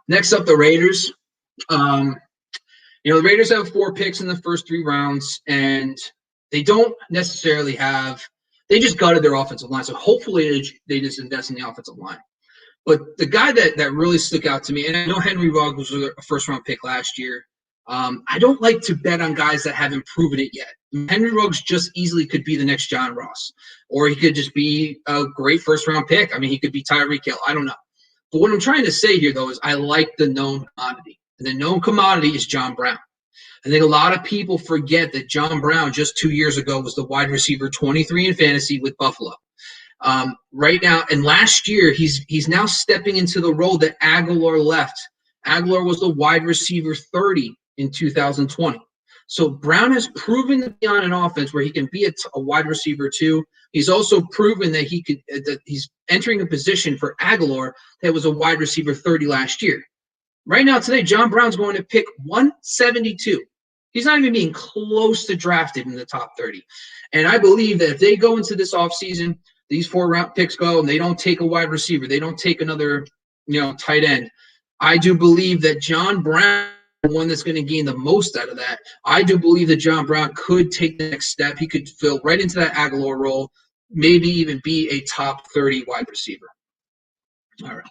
Next up, the Raiders. The Raiders have 4 picks in the first 3 rounds, and they don't necessarily have. They just gutted their offensive line, so hopefully they just invest in the offensive line. But the guy that really stuck out to me, and I know Henry Ruggs was a first-round pick last year. I don't like to bet on guys that haven't proven it yet. Henry Ruggs just easily could be the next John Ross, or he could just be a great first-round pick. I mean, he could be Tyreek Hill. I don't know. But what I'm trying to say here, though, is I like the known commodity. And the known commodity is John Brown. I think a lot of people forget that John Brown just 2 years ago was the wide receiver 23 in fantasy with Buffalo. Right now, and last year, he's now stepping into the role that Aguilar left. Aguilar was the wide receiver 30 in 2020. So Brown has proven to be on an offense where he can be a wide receiver too. He's also proven that he's entering a position for Aguilar that was a wide receiver 30 last year. Right now, today, John Brown's going to pick 172. He's not even being close to drafted in the top 30. And I believe that if they go into this offseason, these 4-round picks go, and they don't take a wide receiver, they don't take another, tight end, I do believe that John Brown, the one that's going to gain the most out of that, I do believe that John Brown could take the next step. He could fill right into that Aguilar role, maybe even be a top 30 wide receiver. All right.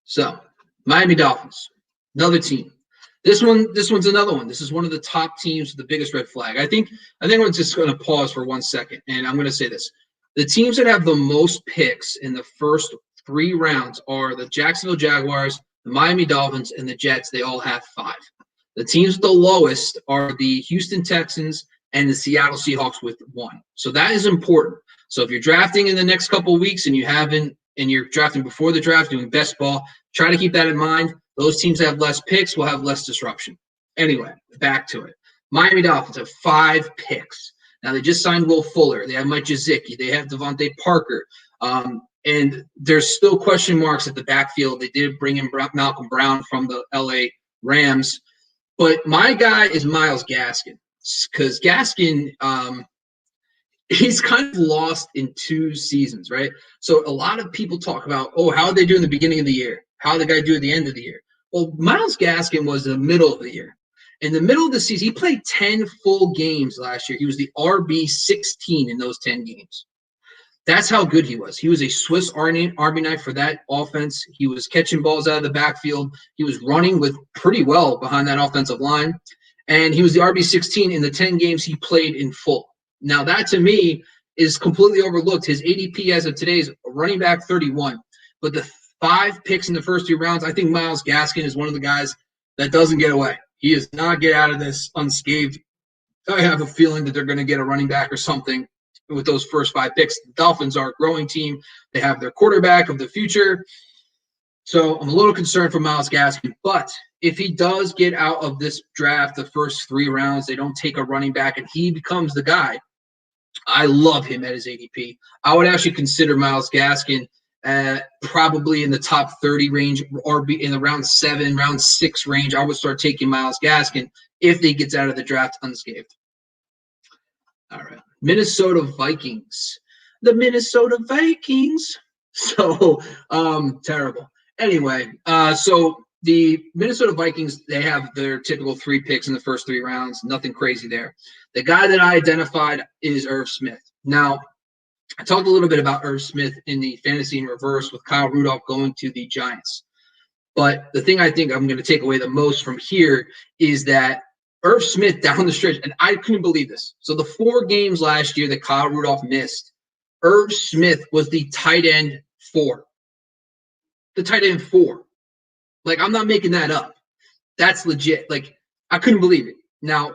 So, Miami Dolphins, another team. This one's another one. This is one of the top teams with the biggest red flag. I think we're just going to pause for 1 second, and I'm going to say this. The teams that have the most picks in the first 3 rounds are the Jacksonville Jaguars, the Miami Dolphins, and the Jets. They all have 5. The teams with the lowest are the Houston Texans and the Seattle Seahawks with 1. So that is important. So if you're drafting in the next couple of weeks and you're drafting before the draft, doing best ball, try to keep that in mind. Those teams that have less picks will have less disruption. Anyway, back to it. Miami Dolphins have 5 picks. Now, they just signed Will Fuller. They have Mike Gesicki. They have Devontae Parker. And there's still question marks at the backfield. They did bring in Malcolm Brown from the L.A. Rams. But my guy is Myles Gaskin, because Gaskin he's kind of lost in 2 seasons, right? So a lot of people talk about, how did they do in the beginning of the year? How did the guy do at the end of the year? Well, Myles Gaskin was in the middle of the year. In the middle of the season, he played 10 full games last year. He was the RB16 in those 10 games. That's how good he was. He was a Swiss Army knife for that offense. He was catching balls out of the backfield. He was running with pretty well behind that offensive line. And he was the RB16 in the 10 games he played in full. Now, that to me is completely overlooked. His ADP as of today is running back 31. But the 5 picks in the first 2 rounds, I think Myles Gaskin is one of the guys that doesn't get away. He does not get out of this unscathed. I have a feeling that they're going to get a running back or something with those first 5 picks. The Dolphins are a growing team. They have their quarterback of the future. So I'm a little concerned for Myles Gaskin. But if he does get out of this draft, the first 3 rounds, they don't take a running back, and he becomes the guy, I love him at his ADP. I would actually consider Myles Gaskin probably in the top 30 range, or be in the round 7, round 6 range. I would start taking Myles Gaskin if he gets out of the draft unscathed. All right. Minnesota Vikings. The Minnesota Vikings. So terrible. Anyway, so the Minnesota Vikings, they have their typical 3 picks in the first 3 rounds. Nothing crazy there. The guy that I identified is Irv Smith. Now, I talked a little bit about Irv Smith in the fantasy in reverse with Kyle Rudolph going to the Giants. But the thing I think I'm going to take away the most from here is that Irv Smith down the stretch, and I couldn't believe this. So the 4 games last year that Kyle Rudolph missed, Irv Smith was the tight end 4. The tight end 4. Like, I'm not making that up. That's legit. Like, I couldn't believe it. Now,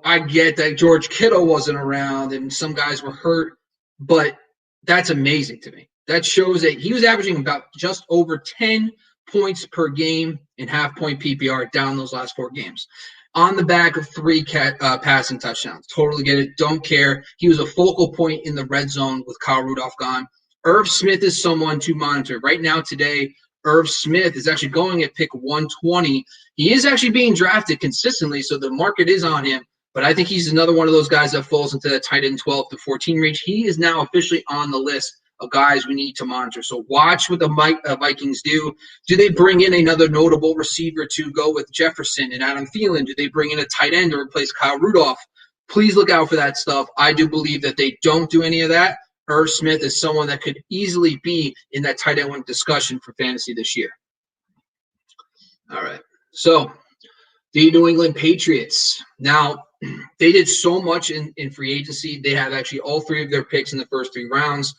I get that George Kittle wasn't around and some guys were hurt, but that's amazing to me. That shows that he was averaging about just over 10 points per game in half-point PPR down those last 4 games on the back of 3 passing touchdowns. Totally get it. Don't care. He was a focal point in the red zone with Kyle Rudolph gone. Irv Smith is someone to monitor. Right now today, Irv Smith is actually going at pick 120. He is actually being drafted consistently, so the market is on him. But I think he's another one of those guys that falls into that tight end 12 to 14 range. He is now officially on the list of guys we need to monitor. So watch what the Vikings do. Do they bring in another notable receiver to go with Jefferson and Adam Thielen? Do they bring in a tight end to replace Kyle Rudolph? Please look out for that stuff. I do believe that they don't do any of that. Irv Smith is someone that could easily be in that tight end 1 discussion for fantasy this year. All right. So The New England Patriots. Now, they did so much in free agency. They have actually all three of their picks in the first three rounds.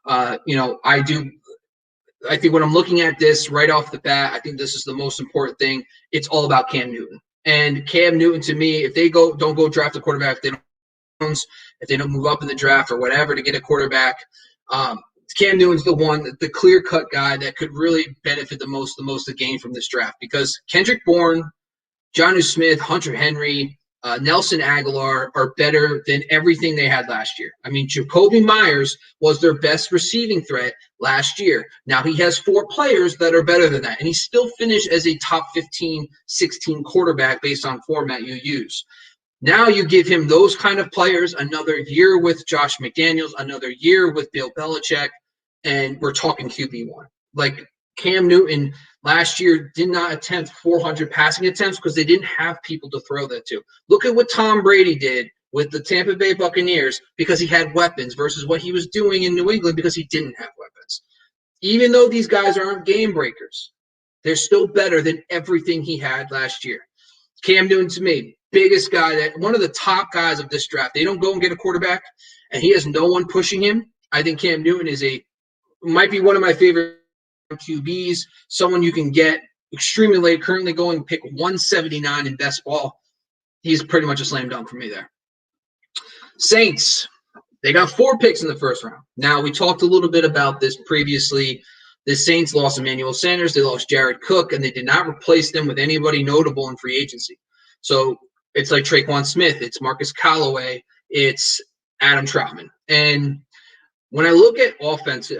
I think when I'm looking at this right off the bat, I think this is the most important thing. It's all about Cam Newton. And Cam Newton, to me, if they don't go draft a quarterback, if they don't move up in the draft or whatever to get a quarterback, Cam Newton's the clear-cut guy that could really benefit the most to gain from this draft, because Kendrick Bourne, Jonnu Smith, Hunter Henry, Nelson Aguilar are better than everything they had last year. I mean, Jacoby Myers was their best receiving threat last year. Now he has 4 players that are better than that, and he still finished as a top 15, 16 quarterback based on format you use. Now you give him those kind of players, another year with Josh McDaniels, another year with Bill Belichick, and we're talking QB1. Like, Cam Newton last year did not attempt 400 passing attempts because they didn't have people to throw that to. Look at what Tom Brady did with the Tampa Bay Buccaneers because he had weapons versus what he was doing in New England because he didn't have weapons. Even though these guys aren't game breakers, they're still better than everything he had last year. Cam Newton, to me, biggest guy, one of the top guys of this draft. They don't go and get a quarterback, and he has no one pushing him. I think Cam Newton might be one of my favorite QBs, someone you can get extremely late, currently going pick 179 in best ball. He's pretty much a slam dunk for me there. Saints, they got 4 picks in the first round. Now, we talked a little bit about this previously. The Saints lost Emmanuel Sanders, they lost Jared Cook, and they did not replace them with anybody notable in free agency. So it's like Traquan Smith, it's Marcus Callaway, it's Adam Troutman. And when I look at offenses,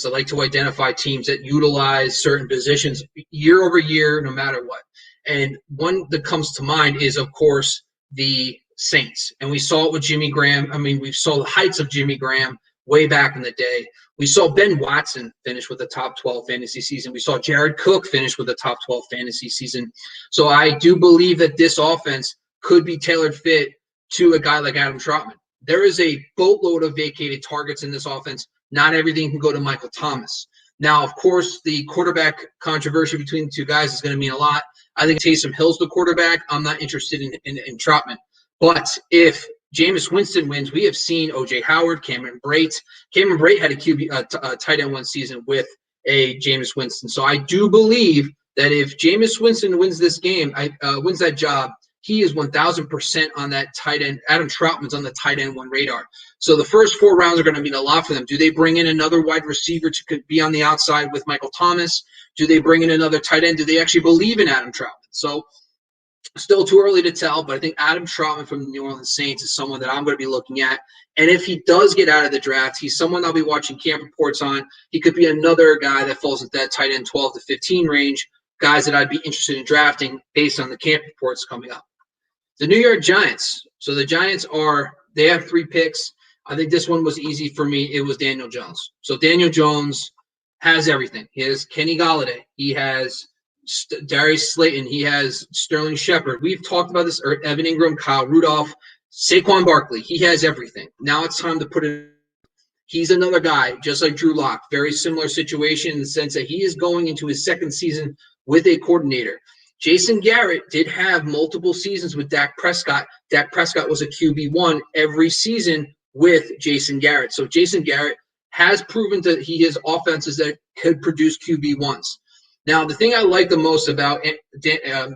I like to identify teams that utilize certain positions year over year, no matter what. And one that comes to mind is, of course, the Saints. And we saw it with Jimmy Graham. I mean, we saw the heights of Jimmy Graham way back in the day. We saw Ben Watson finish with a top 12 fantasy season. We saw Jared Cook finish with a top 12 fantasy season. So I do believe that this offense could be tailored fit to a guy like Adam Troutman. There is a boatload of vacated targets in this offense. Not everything can go to Michael Thomas. Now, of course, the quarterback controversy between the two guys is going to mean a lot. I think Taysom Hill's the quarterback. I'm not interested in Troutman. But if Jameis Winston wins, we have seen O.J. Howard, Cameron Brate. Cameron Brate had a tight end one season with a Jameis Winston. So I do believe that if Jameis Winston wins this game, wins that job, he is 1,000% on that tight end. Adam Troutman's on the tight end one radar. So the first 4 rounds are going to mean a lot for them. Do they bring in another wide receiver to be on the outside with Michael Thomas? Do they bring in another tight end? Do they actually believe in Adam Troutman? So still too early to tell, but I think Adam Troutman from the New Orleans Saints is someone that I'm going to be looking at. And if he does get out of the draft, he's someone I'll be watching camp reports on. He could be another guy that falls at that tight end 12 to 15 range, guys that I'd be interested in drafting based on the camp reports coming up. The New York Giants. So the Giants they have 3 picks. I think this one was easy for me. It was Daniel Jones. So Daniel Jones has everything. He has Kenny Golladay. He has Darius Slayton. He has Sterling Shepard. We've talked about this. Evan Ingram, Kyle Rudolph, Saquon Barkley. He has everything. Now it's time to put it. He's another guy, just like Drew Lock. Very similar situation in the sense that he is going into his second season with a coordinator. Jason Garrett did have multiple seasons with Dak Prescott. Dak Prescott was a QB1 every season with Jason Garrett. So Jason Garrett has proven that he has offenses that could produce QB1s. Now, the thing I like the most about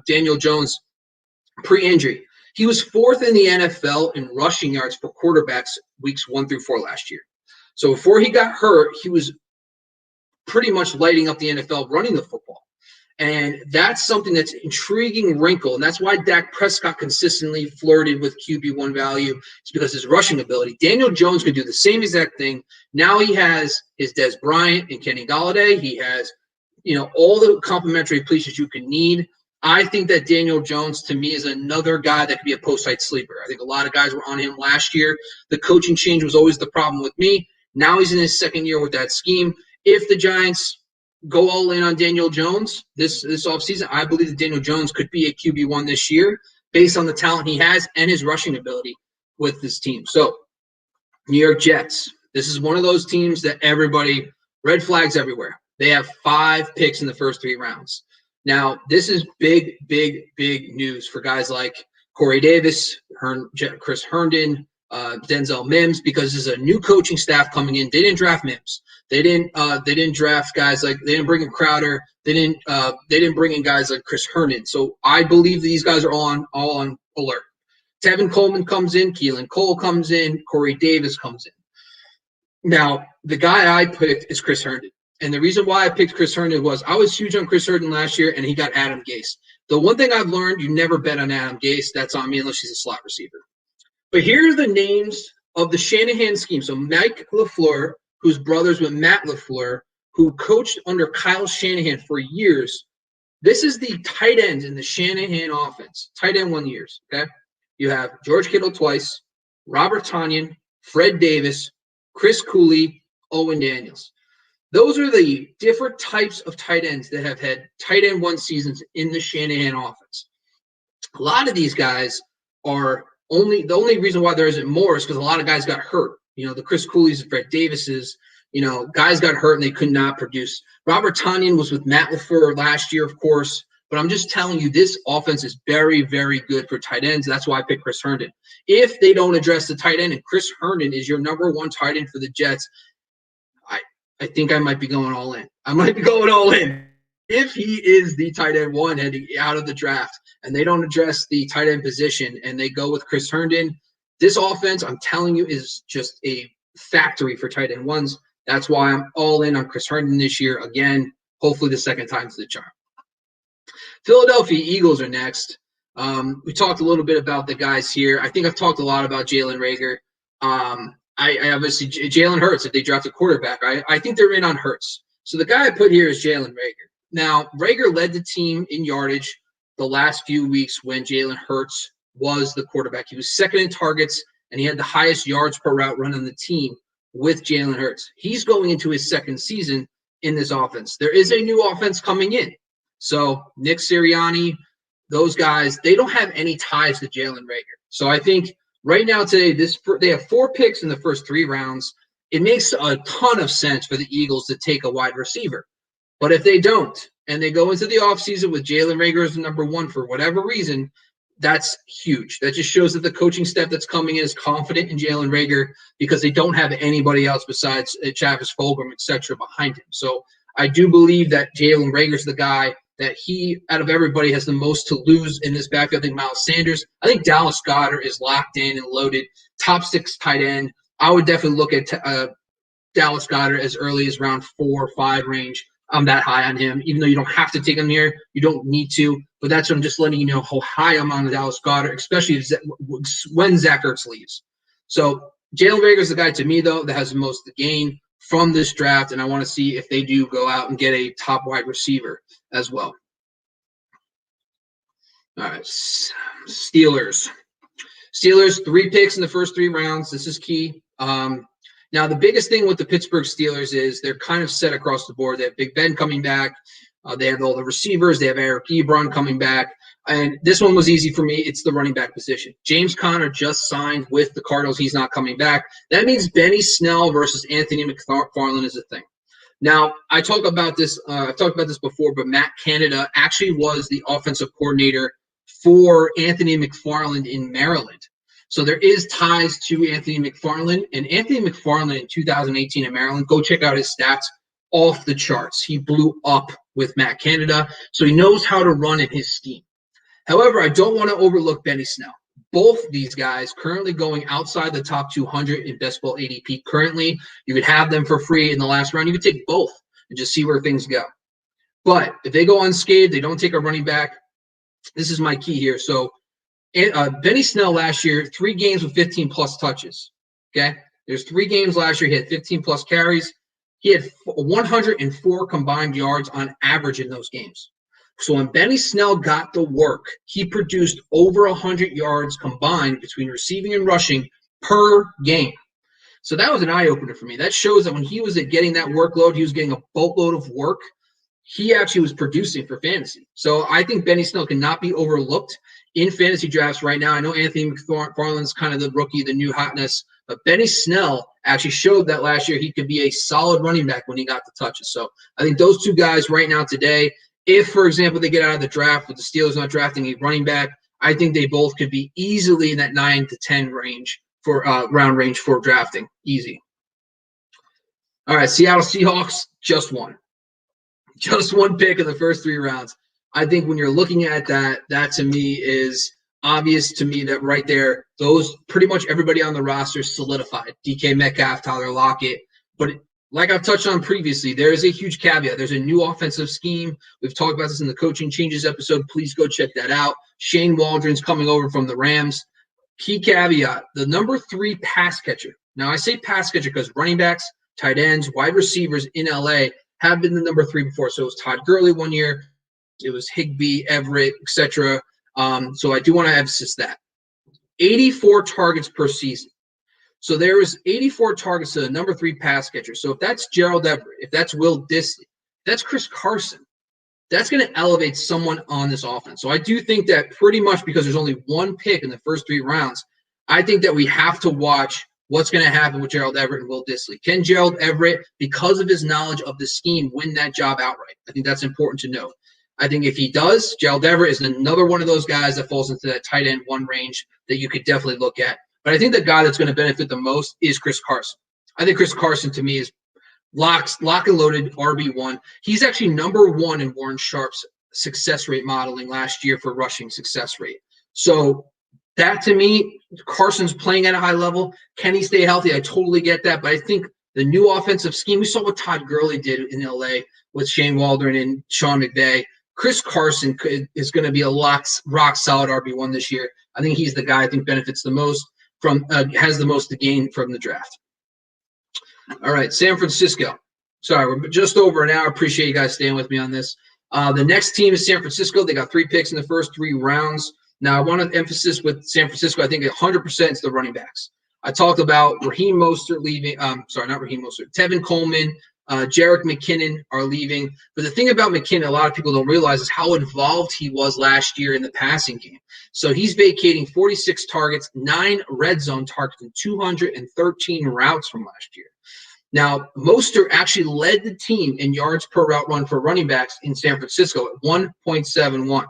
Daniel Jones pre-injury, he was 4th in the NFL in rushing yards for quarterbacks weeks 1 through 4 last year. So before he got hurt, he was pretty much lighting up the NFL running the football. And that's something that's intriguing wrinkle. And that's why Dak Prescott consistently flirted with QB1 value. It's because his rushing ability. Daniel Jones can do the same exact thing. Now he has his Des Bryant and Kenny Golladay. He has, all the complementary pieces you can need. I think that Daniel Jones, to me, is another guy that could be a post-site sleeper. I think a lot of guys were on him last year. The coaching change was always the problem with me. Now he's in his second year with that scheme. If the Giants go all in on Daniel Jones this offseason, I believe that Daniel Jones could be a QB1 this year based on the talent he has and his rushing ability with this team. So, New York Jets. This is one of those teams that everybody – red flags everywhere. They have 5 picks in the first 3 rounds. Now, this is big, big, big news for guys like Corey Davis, Chris Herndon, Denzel Mims, because this is a new coaching staff coming in. They didn't draft Mims. They didn't draft guys like, they didn't bring in Crowder. They didn't bring in guys like Chris Herndon. So I believe these guys are all on alert. Tevin Coleman comes in, Keelan Cole comes in, Corey Davis comes in. Now, the guy I picked is Chris Herndon. And the reason why I picked Chris Herndon was I was huge on Chris Herndon last year, and he got Adam Gase. The one thing I've learned, you never bet on Adam Gase. That's on me unless he's a slot receiver. But here are the names of the Shanahan scheme. So Mike LaFleur, who's brothers with Matt LaFleur, who coached under Kyle Shanahan for years. This is the tight ends in the Shanahan offense. Tight end 1 years, okay? You have George Kittle twice, Robert Tonyan, Fred Davis, Chris Cooley, Owen Daniels. Those are the different types of tight ends that have had tight end 1 seasons in the Shanahan offense. A lot of these guys are the only reason why there isn't more is because a lot of guys got hurt. You know, the Chris Cooleys and Fred Davises, you know, guys got hurt and they could not produce. Robert Tonyan was with Matt LaFleur last year, of course. But I'm just telling you, this offense is very, very good for tight ends. That's why I picked Chris Herndon. If they don't address the tight end and Chris Herndon is your number 1 tight end for the Jets, I think I might be going all in. I might be going all in. If he is the tight end 1 heading out of the draft and they don't address the tight end position and they go with Chris Herndon, this offense, I'm telling you, is just a factory for tight end 1s. That's why I'm all in on Chris Herndon this year. Again, hopefully the second time's the charm. Philadelphia Eagles are next. We talked a little bit about the guys here. I think I've talked a lot about Jalen Reagor. I obviously Jalen Hurts, if they draft a quarterback, I think they're in on Hurts. So the guy I put here is Jalen Reagor. Now, Reagor led the team in yardage the last few weeks when Jalen Hurts was the quarterback. He was second in targets, and he had the highest yards per route run on the team with Jalen Hurts. He's going into his second season in this offense. There is a new offense coming in. So Nick Sirianni, those guys, they don't have any ties to Jalen Reagor. So I think right now today, they have 4 picks in the first 3 rounds. It makes a ton of sense for the Eagles to take a wide receiver. But if they don't, and they go into the offseason with Jalen Reagor as the number 1 for whatever reason, that's huge. That just shows that the coaching staff that's coming in is confident in Jalen Reagor because they don't have anybody else besides Travis Fulgham, et cetera, behind him. So I do believe that Jalen Reagor's the guy that he, out of everybody, has the most to lose in this backfield. I think Miles Sanders. I think Dallas Goedert is locked in and loaded. Top 6 tight end. I would definitely look at Dallas Goedert as early as round 4 or 5 range. I'm that high on him. Even though you don't have to take him here, you don't need to. But that's what I'm just letting you know how high I'm on Dallas Goedert, especially when Zach Ertz leaves. So Jalen Reagor is the guy to me, though, that has the most to gain from this draft, and I want to see if they do go out and get a top wide receiver as well. All right, Steelers. 3 picks in the first 3 rounds. This is key. Now, the biggest thing with the Pittsburgh Steelers is they're kind of set across the board. They have Big Ben coming back. They have all the receivers. They have Eric Ebron coming back. And this one was easy for me. It's the running back position. James Conner just signed with the Cardinals. He's not coming back. That means Benny Snell versus Anthony McFarland is a thing. Now, I've talked about this before, but Matt Canada actually was the offensive coordinator for Anthony McFarland in Maryland. So there is ties to Anthony McFarland. And Anthony McFarland in 2018 in Maryland, go check out his stats, off the charts. He blew up with Matt Canada, so he knows how to run in his scheme. However, I don't want to overlook Benny Snell. Both these guys currently going outside the top 200 in best ball ADP currently. You could have them for free in the last round. You could take both and just see where things go. But if they go unscathed, they don't take a running back. This is my key here. So Benny Snell last year, 3 games with 15-plus touches. Okay? There's 3 games last year. He had 15-plus carries. He had 104 combined yards on average in those games. So when Benny Snell got the work, he produced over 100 yards combined between receiving and rushing per game. So that was an eye-opener for me. That shows that when he was getting that workload, he was getting a boatload of work. He actually was producing for fantasy. So I think Benny Snell cannot be overlooked in fantasy drafts right now. I know Anthony McFarland's kind of the rookie, the new hotness, but Benny Snell actually showed that last year he could be a solid running back when he got the touches. So I think those 2 guys right now today, If, for example, they get out of the draft with the Steelers not drafting a running back, I think they both could be easily in that 9 to 10 range for round range for drafting. Easy. All right, Seattle Seahawks, just one pick in the first 3 rounds. I think when you're looking at that to me is obvious to me that right there, those pretty much everybody on the roster solidified. DK Metcalf, Tyler Lockett. But like I've touched on previously, there is a huge caveat. There's a new offensive scheme. We've talked about this in the coaching changes episode. Please go check that out. Shane Waldron's coming over from the Rams. Key caveat, the number 3 pass catcher. Now, I say pass catcher because running backs, tight ends, wide receivers in LA have been the number 3 before. So it was Todd Gurley one year. It was Higbee, Everett, etc. So I do want to emphasize that. 84 targets per season. So there was 84 targets to the number 3 pass catcher. So if that's Gerald Everett, if that's Will Dissly, that's Chris Carson, that's going to elevate someone on this offense. So I do think that pretty much because there's only one pick in the first 3 rounds, I think that we have to watch what's going to happen with Gerald Everett and Will Dissly. Can Gerald Everett, because of his knowledge of the scheme, win that job outright? I think that's important to know. I think if he does, Gerald Everett is another one of those guys that falls into that tight end 1 range that you could definitely look at. But I think the guy that's going to benefit the most is Chris Carson. I think Chris Carson, to me, is lock and loaded RB1. He's actually number 1 in Warren Sharp's success rate modeling last year for rushing success rate. So that, to me, Carson's playing at a high level. Can he stay healthy? I totally get that. But I think the new offensive scheme, we saw what Todd Gurley did in L.A. with Shane Waldron and Sean McVay. Chris Carson is going to be a rock-solid RB1 this year. I think he's the guy I think benefits the most has the most to gain from the draft. All right, San Francisco. Sorry, we're just over an hour. Appreciate you guys staying with me on this. The next team is San Francisco. They got 3 picks in the first 3 rounds. Now, I want to emphasize with San Francisco, I think 100% is the running backs. I talked about Raheem Mostert leaving. Sorry, not Raheem Mostert. Tevin Coleman, Jerick McKinnon are leaving. But the thing about McKinnon, a lot of people don't realize is how involved he was last year in the passing game. So he's vacating 46 targets, 9 red zone targets, and 213 routes from last year. Now, Mostert actually led the team in yards per route run for running backs in San Francisco at 1.71.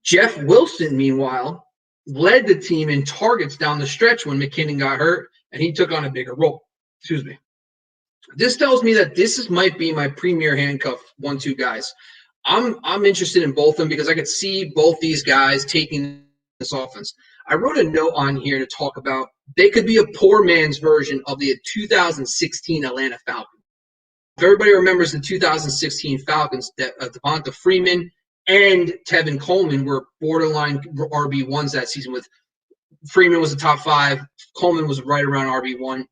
Jeff Wilson, meanwhile, led the team in targets down the stretch when McKinnon got hurt, and he took on a bigger role. Excuse me. This tells me that this might be my premier handcuff 1-2 guys. I'm interested in both of them because I could see both these guys taking this offense. I wrote a note on here to talk about they could be a poor man's version of the 2016 Atlanta Falcons. If everybody remembers the 2016 Falcons, that Devonta Freeman and Tevin Coleman were borderline RB1s that season. With Freeman was the top 5, Coleman was right around RB1.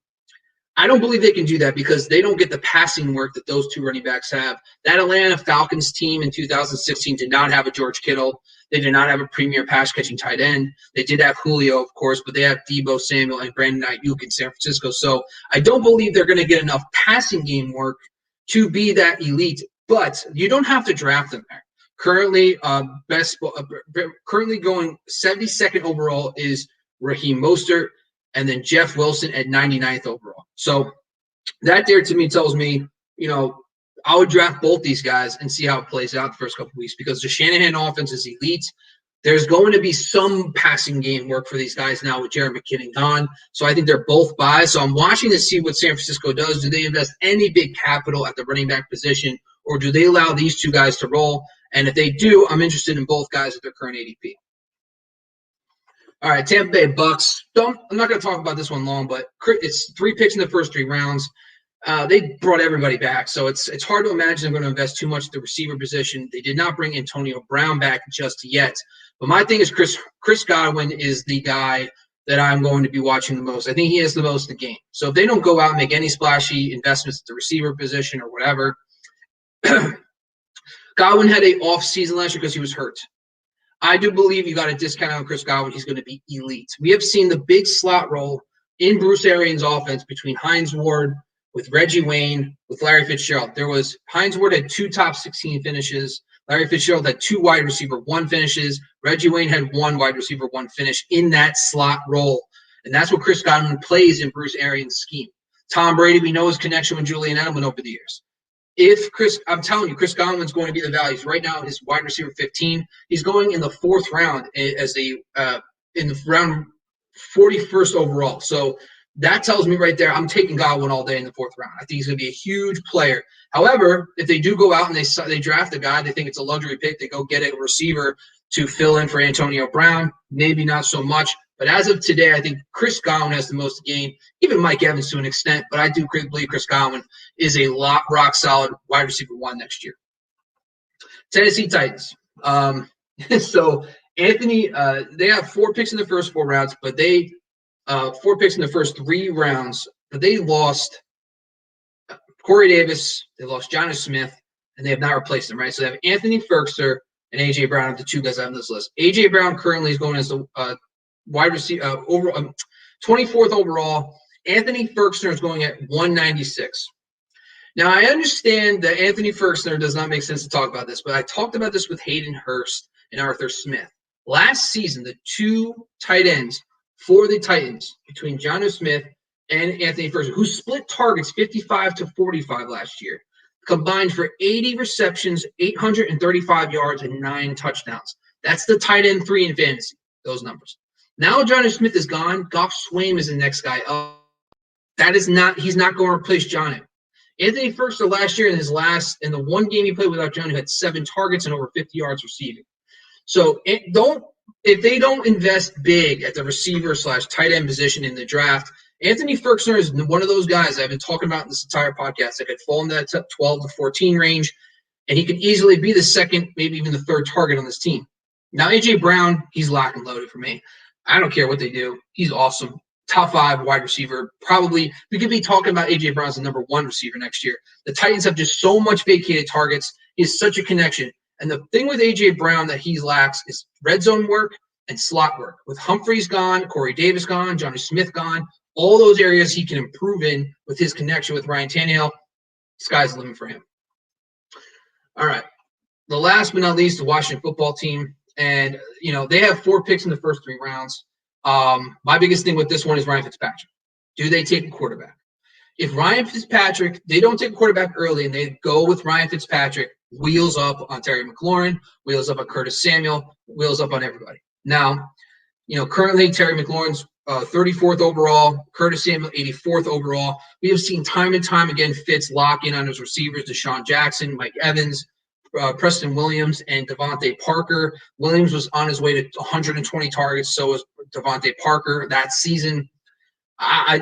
I don't believe they can do that because they don't get the passing work that those 2 running backs have. That Atlanta Falcons team in 2016 did not have a George Kittle. They did not have a premier pass-catching tight end. They did have Julio, of course, but they have Deebo Samuel and Brandon Ayuk in San Francisco. So I don't believe they're going to get enough passing game work to be that elite. But you don't have to draft them there. Currently going 72nd overall is Raheem Mostert, and then Jeff Wilson at 99th overall. So that there to me tells me, I would draft both these guys and see how it plays out the first couple of weeks because the Shanahan offense is elite. There's going to be some passing game work for these guys now with Jerick McKinnon gone. So I think they're both buys. So I'm watching to see what San Francisco does. Do they invest any big capital at the running back position, or do they allow these 2 guys to roll? And if they do, I'm interested in both guys at their current ADP. All right, Tampa Bay Bucks. I'm not going to talk about this one long, but it's 3 picks in the first 3 rounds. They brought everybody back, so it's hard to imagine they're going to invest too much at the receiver position. They did not bring Antonio Brown back just yet. But my thing is Chris Godwin is the guy that I'm going to be watching the most. I think he has the most to gain. So if they don't go out and make any splashy investments at the receiver position or whatever, Godwin had an off season last year because he was hurt. I do believe you got a discount on Chris Godwin. He's going to be elite. We have seen the big slot role in Bruce Arians' offense between Hines Ward, with Reggie Wayne, with Larry Fitzgerald. Hines Ward had 2 top 16 finishes. Larry Fitzgerald had 2 wide receiver 1 finishes. Reggie Wayne had 1 wide receiver 1 finish in that slot role. And that's what Chris Godwin plays in Bruce Arians' scheme. Tom Brady, we know his connection with Julian Edelman over the years. I'm telling you, Chris Godwin's going to be the value. Right now, his wide receiver 15. He's going in the 4th round as in the round 41st overall. So that tells me right there, I'm taking Godwin all day in the 4th round. I think he's going to be a huge player. However, if they do go out and they draft a guy, they think it's a luxury pick, they go get a receiver to fill in for Antonio Brown, maybe not so much. But as of today, I think Chris Godwin has the most to gain, even Mike Evans to an extent. But I do believe Chris Godwin is a rock solid wide receiver 1 next year. Tennessee Titans. So Anthony, they have 4 picks in the first 4 rounds, but 4 picks in the first 3 rounds, but they lost Corey Davis, they lost Jonnu Smith, and they have not replaced them, right? So they have Anthony Ferguson and A.J. Brown are the 2 guys on this list. A.J. Brown currently is going as the wide receiver, 24th overall. Anthony Ferguson is going at 196. Now, I understand that Anthony Ferguson does not make sense to talk about this, but I talked about this with Hayden Hurst and Arthur Smith. Last season, the 2 tight ends for the Titans between Jonnu Smith and Anthony Ferguson, who split targets 55 to 45 last year, combined for 80 receptions, 835 yards, and 9 touchdowns. That's the tight end 3 in fantasy, those numbers. Now Jonnu Smith is gone. Goff Swaim is the next guy up. He's not going to replace Jonnu. Anthony Ferguson last year in the 1 game he played without Jonnu had 7 targets and over 50 yards receiving. So if they don't invest big at the receiver / tight end position in the draft, Anthony Ferguson is one of those guys I've been talking about in this entire podcast that could fall in that 12 to 14 range, and he could easily be the 2nd, maybe even the 3rd target on this team. Now, A.J. Brown, he's lock and loaded for me. I don't care what they do. He's awesome. Top 5 wide receiver. Probably we could be talking about A.J. Brown as the number 1 receiver next year. The Titans have just so much vacated targets. He has such a connection. And the thing with A.J. Brown that he lacks is red zone work and slot work. With Humphreys gone, Corey Davis gone, Jonnu Smith gone, all those areas he can improve in with his connection with Ryan Tannehill, sky's the limit for him. All right. The last but not least, the Washington football team. And, they have 4 picks in the first 3 rounds. My biggest thing with this one is Ryan Fitzpatrick. Do they take a quarterback? If Ryan Fitzpatrick, they don't take a quarterback early and they go with Ryan Fitzpatrick, wheels up on Terry McLaurin, wheels up on Curtis Samuel, wheels up on everybody. Now, currently Terry McLaurin's 34th overall, Curtis Samuel 84th overall. We have seen time and time again Fitz lock in on his receivers, Deshaun Jackson, Mike Evans, Preston Williams, and Devontae Parker. Williams was on his way to 120 targets, so was Devontae Parker that season.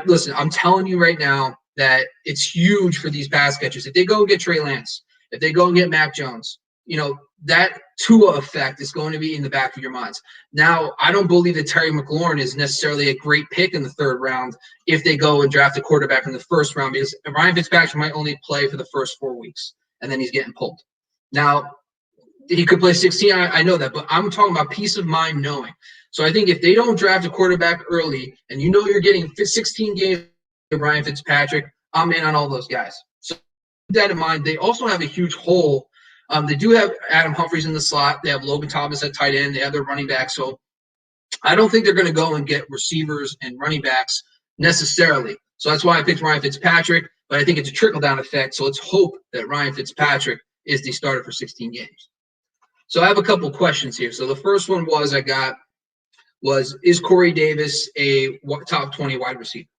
Listen, I'm telling you right now that it's huge for these pass catchers. If they go and get Trey Lance, if they go and get Mac Jones, that Tua effect is going to be in the back of your minds. Now, I don't believe that Terry McLaurin is necessarily a great pick in the 3rd round if they go and draft a quarterback in the 1st round, because Ryan Fitzpatrick might only play for the first 4 weeks, and then he's getting pulled. Now, he could play 16. I know that, but I'm talking about peace of mind knowing. So I think if they don't draft a quarterback early and you're getting 16 games of Ryan Fitzpatrick, I'm in on all those guys. So keep that in mind. They also have a huge hole. They do have Adam Humphries in the slot. They have Logan Thomas at tight end. They have their running back. So I don't think they're going to go and get receivers and running backs necessarily. So that's why I picked Ryan Fitzpatrick, but I think it's a trickle-down effect. So let's hope that Ryan Fitzpatrick is the starter for 16 games. So I have a couple questions here. So the first one is Corey Davis a top 20 wide receiver?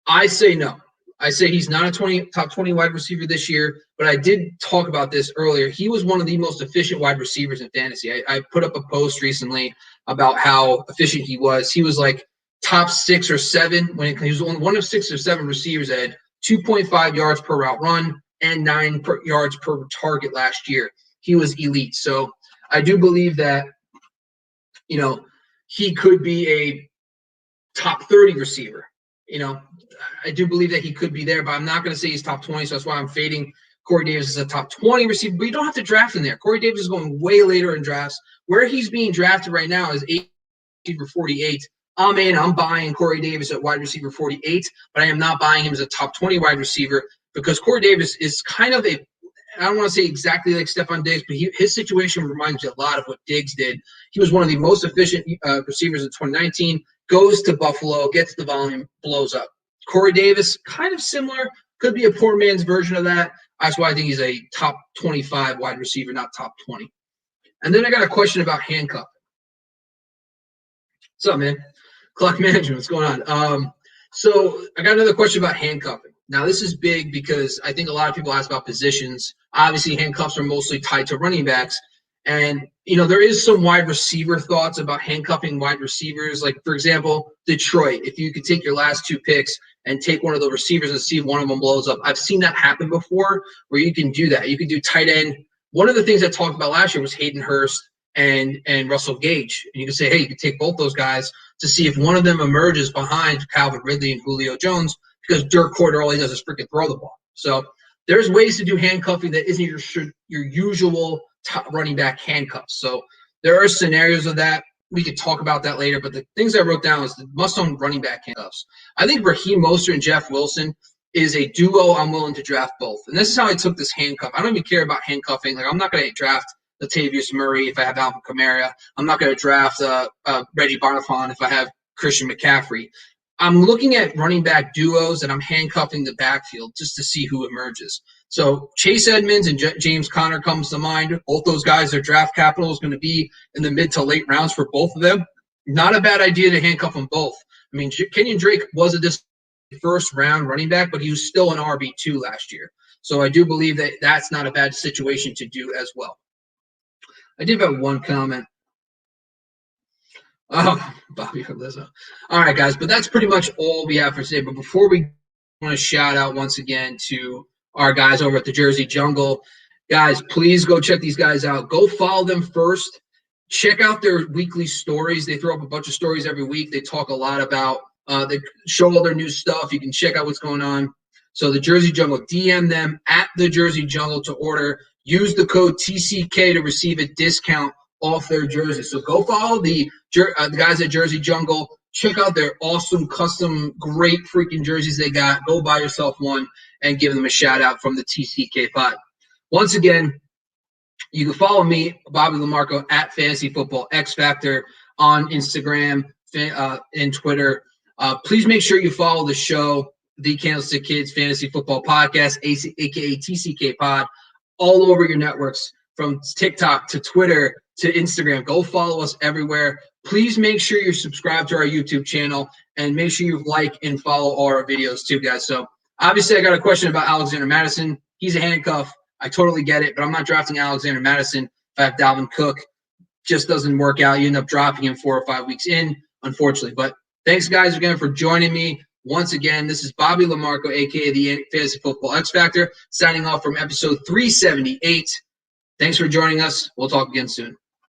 I say no. I say he's not a top 20 wide receiver this year, but I did talk about this earlier. He was one of the most efficient wide receivers in fantasy. I put up a post recently about how efficient he was. He was like top 6 or 7 he was only one of 6 or 7 receivers that had 2.5 yards per route run and 9 yards per target last year. He was elite. So I do believe that, he could be a top 30 receiver. I do believe that he could be there, but I'm not going to say he's top 20, so that's why I'm fading Corey Davis as a top 20 receiver. But you don't have to draft him there. Corey Davis is going way later in drafts. Where he's being drafted right now is receiver 48. I'm buying Corey Davis at wide receiver 48, but I am not buying him as a top 20 wide receiver because Corey Davis is kind of I don't want to say exactly like Stephon Diggs, but his situation reminds me a lot of what Diggs did. He was one of the most efficient receivers in 2019, goes to Buffalo, gets the volume, blows up. Corey Davis, kind of similar, could be a poor man's version of that. That's why I think he's a top 25 wide receiver, not top 20. And then I got a question about handcuffing. What's up, man? Clock management, what's going on? So I got another question about handcuffing. Now, this is big because I think a lot of people ask about positions. Obviously, handcuffs are mostly tied to running backs. And, there is some wide receiver thoughts about handcuffing wide receivers. Like, for example, Detroit, if you could take your last 2 picks and take one of the receivers and see if one of them blows up. I've seen that happen before where you can do that. You can do tight end. One of the things I talked about last year was Hayden Hurst and Russell Gage. And you can say, hey, you can take both those guys to see if one of them emerges behind Calvin Ridley and Julio Jones, because Dirk Porter, all he does is freaking throw the ball. So there's ways to do handcuffing that isn't your usual running back handcuffs. So there are scenarios of that. We could talk about that later, but the things I wrote down is the must-own running back handcuffs. I think Raheem Mostert and Jeff Wilson is a duo I'm willing to draft both. And this is how I took this handcuff. I don't even care about handcuffing. Like, I'm not going to draft Latavius Murray if I have Alvin Kamara. I'm not going to draft Reggie Barnafon if I have Christian McCaffrey. I'm looking at running back duos, and I'm handcuffing the backfield just to see who emerges. So Chase Edmonds and James Conner comes to mind. Both those guys, their draft capital is going to be in the mid to late rounds for both of them. Not a bad idea to handcuff them both. I mean, Kenyon Drake was a first-round running back, but he was still an RB2 last year. So I do believe that that's not a bad situation to do as well. I did have one comment. Oh, Bobby from Lizzo. All right, guys, but that's pretty much all we have for today. But before we want to shout out once again to our guys over at the Jersey Jungle. Guys, please go check these guys out. Go follow them first. Check out their weekly stories. They throw up a bunch of stories every week. They talk a lot about they show all their new stuff. You can check out what's going on. So the Jersey Jungle, DM them at the Jersey Jungle to order. Use the code TCK to receive a discount off their jersey. So go follow the guys at Jersey Jungle. Check out their awesome, custom, great freaking jerseys they got. Go buy yourself one and give them a shout-out from the TCK pod. Once again, you can follow me, Bobby LaMarco, at Fantasy Football X Factor on Instagram and Twitter. Please make sure you follow the show, The Candlestick Kids Fantasy Football Podcast, a.k.a. TCK Pod, all over your networks, from TikTok to Twitter to Instagram. Go follow us everywhere. Please make sure you're subscribed to our YouTube channel, and make sure you like and follow all our videos too, guys. So obviously I got a question about Alexander Mattison. He's a handcuff. I totally get it, but I'm not drafting Alexander Mattison if I have Dalvin Cook. Just doesn't work out. You end up dropping him 4 or 5 weeks in, unfortunately. But thanks, guys, again for joining me. Once again, this is Bobby LaMarco, a.k.a. the Fantasy Football X Factor, signing off from episode 378. Thanks for joining us. We'll talk again soon.